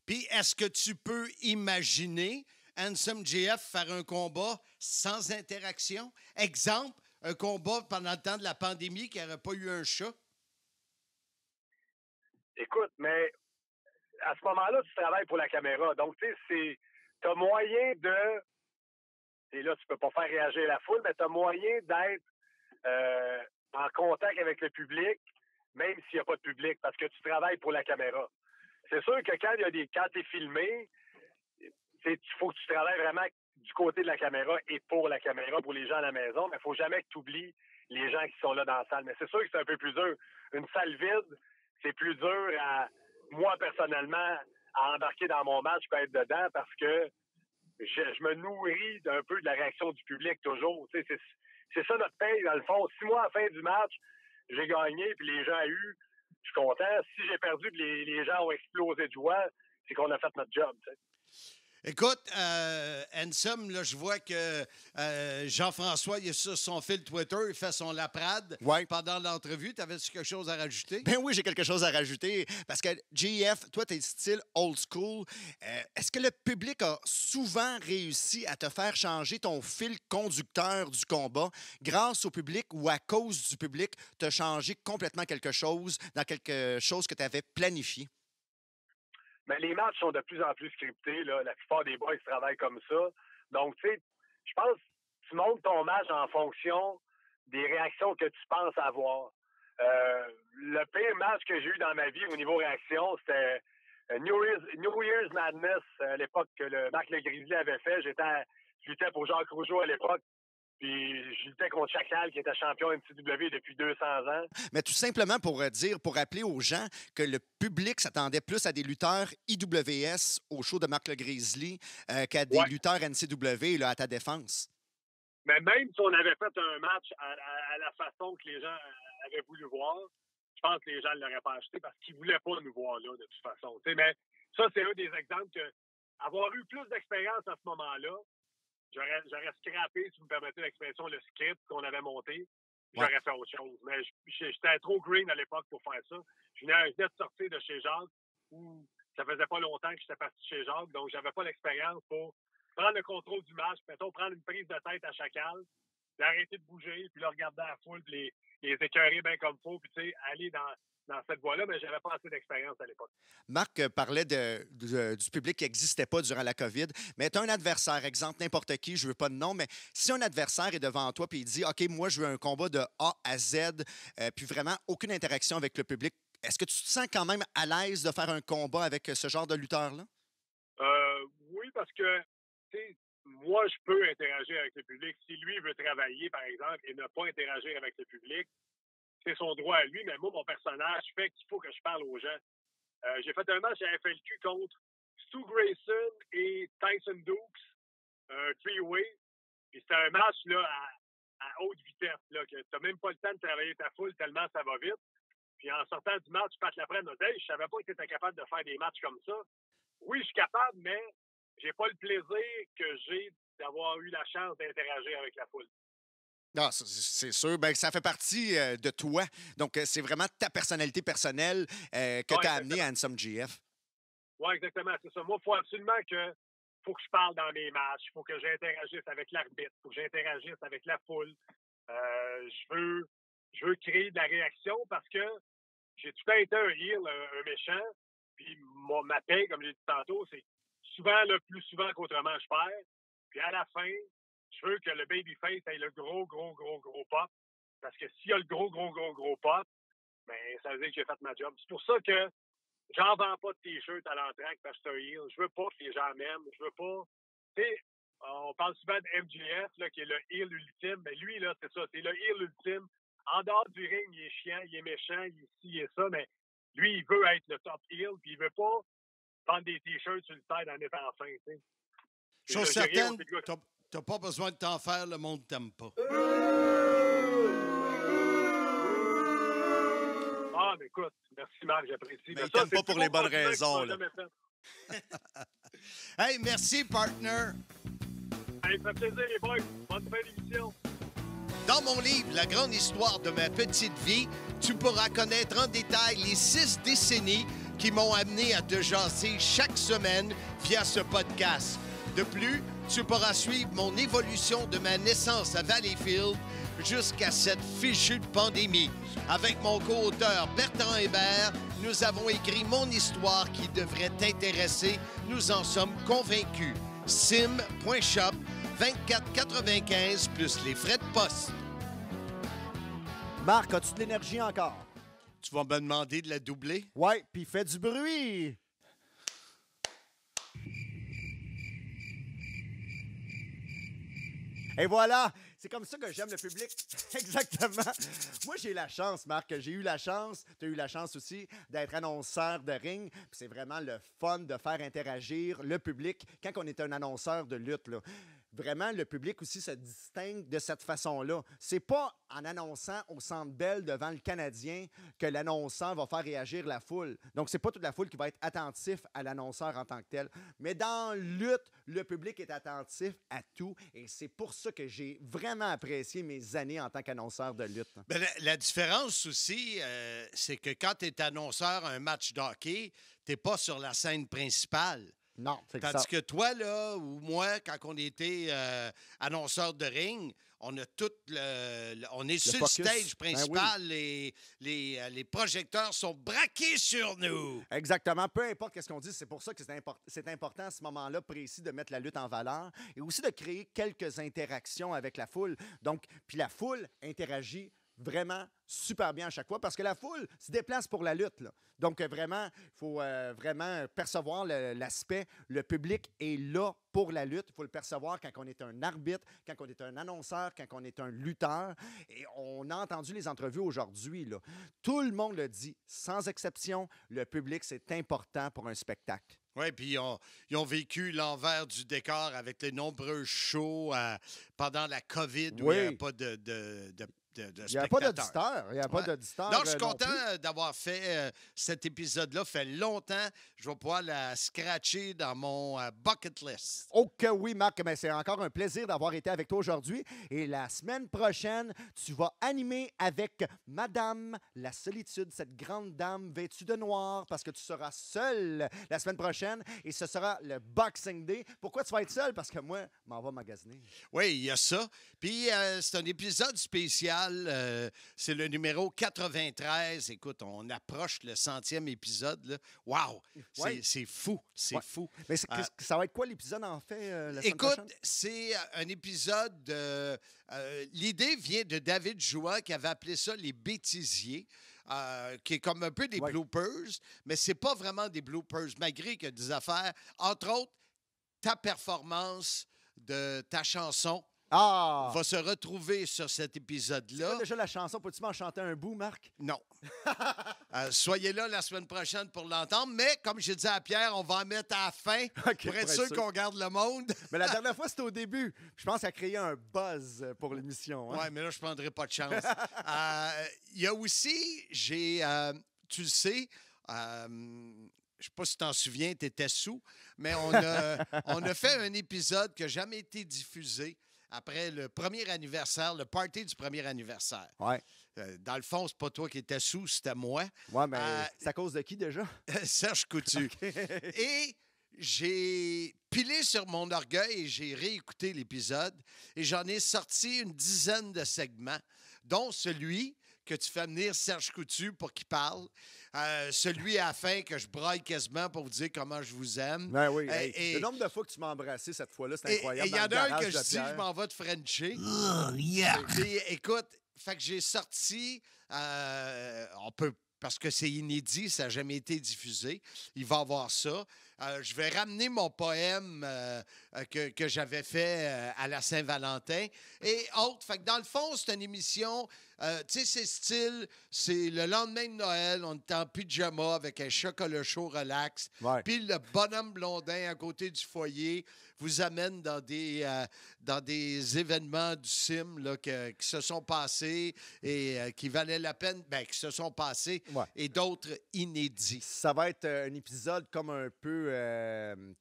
Puis, est-ce que tu peux imaginer Handsome JF faire un combat sans interaction? Exemple, un combat pendant le temps de la pandémie qui n'aurait pas eu un chat? Écoute, mais à ce moment-là, tu travailles pour la caméra. Donc, tu sais, t'as moyen de... Et là, tu peux pas faire réagir la foule, mais t'as moyen d'être en contact avec le public, même s'il n'y a pas de public, parce que tu travailles pour la caméra. C'est sûr que quand t'es filmé, il faut que tu travailles vraiment du côté de la caméra et pour la caméra, pour les gens à la maison, mais il ne faut jamais que tu oublies les gens qui sont là dans la salle. Mais c'est sûr que c'est un peu plus dur. Une salle vide, c'est plus dur à, moi, personnellement, à embarquer dans mon match et être dedans parce que je me nourris un peu de la réaction du public toujours. Tu sais, c'est ça notre paye, dans le fond. Si moi, à la fin du match, j'ai gagné puis les gens ont eu, je suis content. Si j'ai perdu puis les gens ont explosé de joie, c'est qu'on a fait notre job. Tu sais. Écoute, Handsome, là, je vois que Jean-François, il est sur son fil Twitter, il fait son laprade pendant l'entrevue. T'avais-tu quelque chose à rajouter? Ben oui, j'ai quelque chose à rajouter. Parce que, JF, toi, t'es style old school. Est-ce que le public a souvent réussi à te faire changer ton fil conducteur du combat grâce au public ou à cause du public, t'as changé complètement quelque chose dans quelque chose que tu avais planifié? Mais les matchs sont de plus en plus scriptés. Là. La plupart des boys travaillent comme ça. Donc, tu sais, je pense que tu montes ton match en fonction des réactions que tu penses avoir. Le pire match que j'ai eu dans ma vie au niveau réaction, c'était New Year's Madness, à l'époque que le Marc Le Grizzly avait fait. Je luttais pour Jacques Rougeau à l'époque. Puis je luttais contre Chacal, qui était champion MCW depuis 200 ans. Mais tout simplement pour rappeler aux gens que le public s'attendait plus à des lutteurs IWS au show de Marc Le Grizzly qu'à des lutteurs NCW là, à ta défense. Mais même si on avait fait un match à la façon que les gens avaient voulu voir, je pense que les gens ne l'auraient pas acheté parce qu'ils ne voulaient pas nous voir là, de toute façon. T'sais, mais ça, c'est un des exemples que avoir eu plus d'expérience à ce moment-là, j'aurais scrappé, si vous me permettez l'expression, le script qu'on avait monté. J'aurais fait autre chose. Mais j'étais trop green à l'époque pour faire ça. Je venais de sortir de chez Jacques où ça faisait pas longtemps que j'étais parti chez Jacques, donc j'avais pas l'expérience pour prendre le contrôle du match, mettons, prendre une prise de tête à Chacal, puis arrêter de bouger, puis là, regarder la foule, puis les écœurer bien comme il faut, puis tu sais, aller dans cette voie-là, mais j'avais pas assez d'expérience à l'époque. Marc parlait du public qui n'existait pas durant la COVID, mais tu as un adversaire, exemple, n'importe qui, je veux pas de nom, mais si un adversaire est devant toi et il dit « OK, moi, je veux un combat de A à Z, puis vraiment aucune interaction avec le public », est-ce que tu te sens quand même à l'aise de faire un combat avec ce genre de lutteur-là? Oui, parce que, tu sais, moi, je peux interagir avec le public. Si lui veut travailler, par exemple, et ne pas interagir avec le public, c'est son droit à lui, mais moi, mon personnage fait qu'il faut que je parle aux gens. J'ai fait un match à FLQ contre Stu Grayson et Tyson Dukes, un three-way. Puis c'était un match là, à haute vitesse, là, que tu n'as même pas le temps de travailler ta foule tellement ça va vite. Puis en sortant du match, Pat Laprenne m'a dit « Je savais pas que tu étais capable de faire des matchs comme ça. » Oui, je suis capable, mais j'ai pas le plaisir que j'ai d'avoir eu la chance d'interagir avec la foule. Ah, c'est sûr. Ben, ça fait partie de toi. Donc, c'est vraiment ta personnalité personnelle que tu as amenée à Handsome GF. Oui, exactement. C'est ça. Moi, il faut absolument que je parle dans mes matchs. Il faut que j'interagisse avec l'arbitre. Il faut que j'interagisse avec la foule. Je veux créer de la réaction parce que j'ai tout le temps été un heel, un méchant. Puis ma paix, comme j'ai dit tantôt, c'est souvent, plus souvent qu'autrement, je perds. Puis à la fin, je veux que le babyface ait le gros pop. Parce que s'il y a le gros pop, ben ça veut dire que j'ai fait ma job. C'est pour ça que j'en vends pas de t-shirt à l'entraque parce que c'est un heel. Je veux pas que les gens m'aiment. Je veux pas... Tu sais, on parle souvent de MJF, là, qui est le heel ultime. Mais lui, là, c'est ça. C'est le heel ultime. En dehors du ring, il est chiant, il est méchant, il est ci, il est ça. Mais lui, il veut être le top heel. Puis il veut pas vendre des t-shirts sur le side en étant fin, tu sais. Chose certaine, t'as pas besoin de t'en faire, le monde t'aime pas. Ah, mais écoute, merci Marc, j'apprécie. Mais il t'aime pas pour les bonnes raisons, là. Hey, merci, partner. Hey, ça fait plaisir, les boys. Bonne fin d'émission. Dans mon livre, La grande histoire de ma petite vie, tu pourras connaître en détail les 6 décennies qui m'ont amené à te jaser chaque semaine via ce podcast. De plus, tu pourras suivre mon évolution de ma naissance à Valleyfield jusqu'à cette fichue pandémie. Avec mon co-auteur Bertrand Hébert, nous avons écrit mon histoire qui devrait t'intéresser. Nous en sommes convaincus. Sim.shop, 24,95 plus les frais de poste. Marc, as-tu de l'énergie encore? Tu vas me demander de la doubler? Ouais, puis fais du bruit! Et voilà, c'est comme ça que j'aime le public. Exactement. Moi, j'ai la chance, Marc. J'ai eu la chance, tu as eu la chance aussi, d'être annonceur de ring. Puis c'est vraiment le fun de faire interagir le public quand on est un annonceur de lutte, là. Vraiment, le public aussi se distingue de cette façon-là. C'est pas en annonçant au Centre Bell devant le Canadien que l'annonceur va faire réagir la foule. Donc, c'est pas toute la foule qui va être attentif à l'annonceur en tant que tel. Mais dans lutte, le public est attentif à tout. Et c'est pour ça que j'ai vraiment apprécié mes années en tant qu'annonceur de lutte. Ben, la différence aussi, c'est que quand tu es annonceur à un match de hockey, tu n'es pas sur la scène principale. Non, c'est ça. Tandis que toi, là, ou moi, quand on était annonceur de ring, on a tout on est sur focus. le stage principal. Ben Les projecteurs sont braqués sur nous. Exactement. Peu importe ce qu'on dit, c'est pour ça que c'est important à ce moment-là précis de mettre la lutte en valeur et aussi de créer quelques interactions avec la foule. Donc, puis la foule interagit vraiment super bien à chaque fois parce que la foule se déplace pour la lutte, là. Donc, vraiment, il faut vraiment percevoir l'aspect. Le public est là pour la lutte. Il faut le percevoir quand on est un arbitre, quand on est un annonceur, quand on est un lutteur. Et on a entendu les entrevues aujourd'hui, là. Tout le monde le dit, sans exception, le public, c'est important pour un spectacle. Oui, puis ils ont vécu l'envers du décor avec les nombreux shows pendant la COVID où il n'y avait pas de il n'y a pas d'auditeur. Il n'y a pas d'auditeur. Non, je suis content d'avoir fait cet épisode-là. Fait longtemps. Je vais pouvoir la scratcher dans mon bucket list. Oh que oui, Marc, mais c'est encore un plaisir d'avoir été avec toi aujourd'hui. Et la semaine prochaine, tu vas animer avec Madame la Solitude, cette grande dame vêtue de noir, parce que tu seras seule la semaine prochaine et ce sera le Boxing Day. Pourquoi tu vas être seule? Parce que moi, je m'en vais magasiner. Oui, il y a ça. Puis c'est un épisode spécial. C'est le numéro 93. Écoute, on approche le 100e épisode, là. Wow! C'est fou. C'est fou. Mais ça va être quoi l'épisode, en fait, la semaine prochaine? Écoute, c'est un épisode... l'idée vient de David Joua, qui avait appelé ça les bêtisiers. Qui est comme un peu des bloopers, mais c'est pas vraiment des bloopers, malgré qu'il y a des affaires. Entre autres, ta performance de ta chanson va se retrouver sur cet épisode-là. C'est déjà la chanson. Peux-tu m'en chanter un bout, Marc? Non. Soyez là la semaine prochaine pour l'entendre. Mais, comme j'ai dit à Pierre, on va en mettre à la fin pour être sûr qu'on garde le monde. Mais la dernière fois, c'était au début. Je pense qu'elle a créé un buzz pour l'émission. Hein? Oui, mais là, je ne prendrai pas de chance. Il y a aussi, tu le sais, je ne sais pas si tu t'en souviens, tu étais sous, mais on a fait un épisode qui n'a jamais été diffusé après le premier anniversaire, le party du premier anniversaire. Ouais. Dans le fond, c'est pas toi qui étais sous, c'était moi. Oui, mais c'est à cause de qui déjà? Serge Coutu. Et j'ai pilé sur mon orgueil et j'ai réécouté l'épisode et j'en ai sorti une dizaine de segments, dont celui que tu fais venir Serge Coutu pour qu'il parle. Celui à la fin que je braille quasiment pour vous dire comment je vous aime. Ben oui. Le nombre de fois que tu m'as embrassé cette fois-là, c'est incroyable. Et il y en a un que je dis, je m'en vais te frencher. Puis, écoute, fait que j'ai sorti, parce que c'est inédit, ça n'a jamais été diffusé. Il va avoir ça. Je vais ramener mon poème que j'avais fait à la Saint-Valentin et autres. Fait que dans le fond, c'est une émission, tu sais, c'est style, c'est le lendemain de Noël, on est en pyjama avec un chocolat chaud relax. Ouais. Puis le bonhomme blondin à côté du foyer vous amène dans des événements du CIM là, qui se sont passés et qui valaient la peine, qui se sont passés et d'autres inédits. Ça va être un épisode comme un peu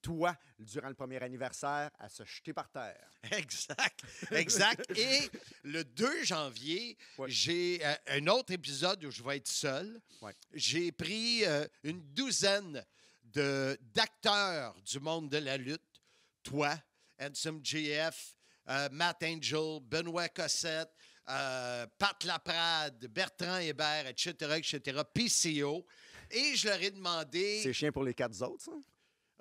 toi, durant le premier anniversaire, à se jeter par terre. Exact. Et le 2 janvier, j'ai un autre épisode où je vais être seul. Ouais. J'ai pris une douzaine d'acteurs du monde de la lutte. Toi, Handsome JF, Matt Angel, Benoît Cossette, Pat Laprade, Bertrand Hébert, etc., PCO. Et je leur ai demandé... C'est chien pour les 4 autres, ça?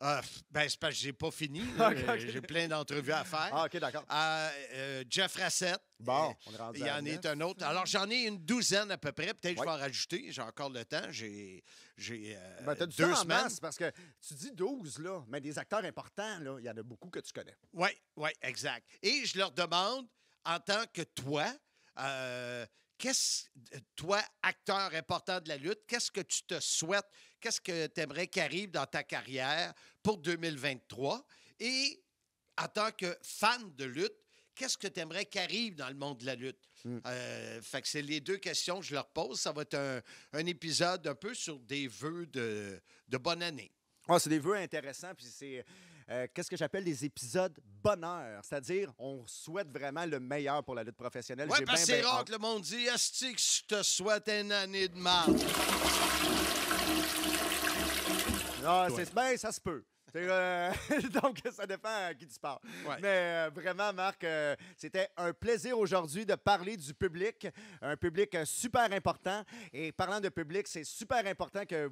C'est parce que j'ai pas fini. Là. Okay. J'ai plein d'entrevues à faire. Ah, OK, d'accord. Jeff Rassett. Bon, on est rendu Il y en est un autre. Alors, j'en ai une douzaine à peu près. Peut-être que je vais en rajouter. J'ai encore le temps. J'ai t'as du 2 temps en semaines. masse parce que tu dis 12, là, mais des acteurs importants, là, il y en a beaucoup que tu connais. Oui, exact. Et je leur demande, en tant que toi, toi, acteur important de la lutte, qu'est-ce que tu te souhaites? Qu'est-ce que tu aimerais qu'arrive dans ta carrière pour 2023? Et en tant que fan de lutte, qu'est-ce que tu aimerais qu'arrive dans le monde de la lutte? Fait que c'est les 2 questions que je leur pose. Ça va être un épisode un peu sur des vœux de bonne année. C'est des vœux intéressants, puis c'est qu'est-ce que j'appelle les épisodes bonheur, c'est-à-dire on souhaite vraiment le meilleur pour la lutte professionnelle. Oui, parce que c'est rare que le monde dit « Asti que je te souhaite une année de marde. » Ça se peut. Donc, ça dépend à qui tu parles. Ouais. Mais vraiment, Marc, c'était un plaisir aujourd'hui de parler du public, un public super important. Et parlant de public, c'est super important que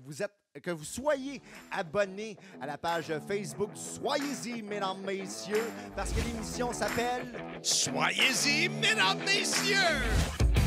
vous soyez abonnés à la page Facebook du Soyez-y, mesdames, messieurs, parce que l'émission s'appelle Soyez-y, mesdames, messieurs!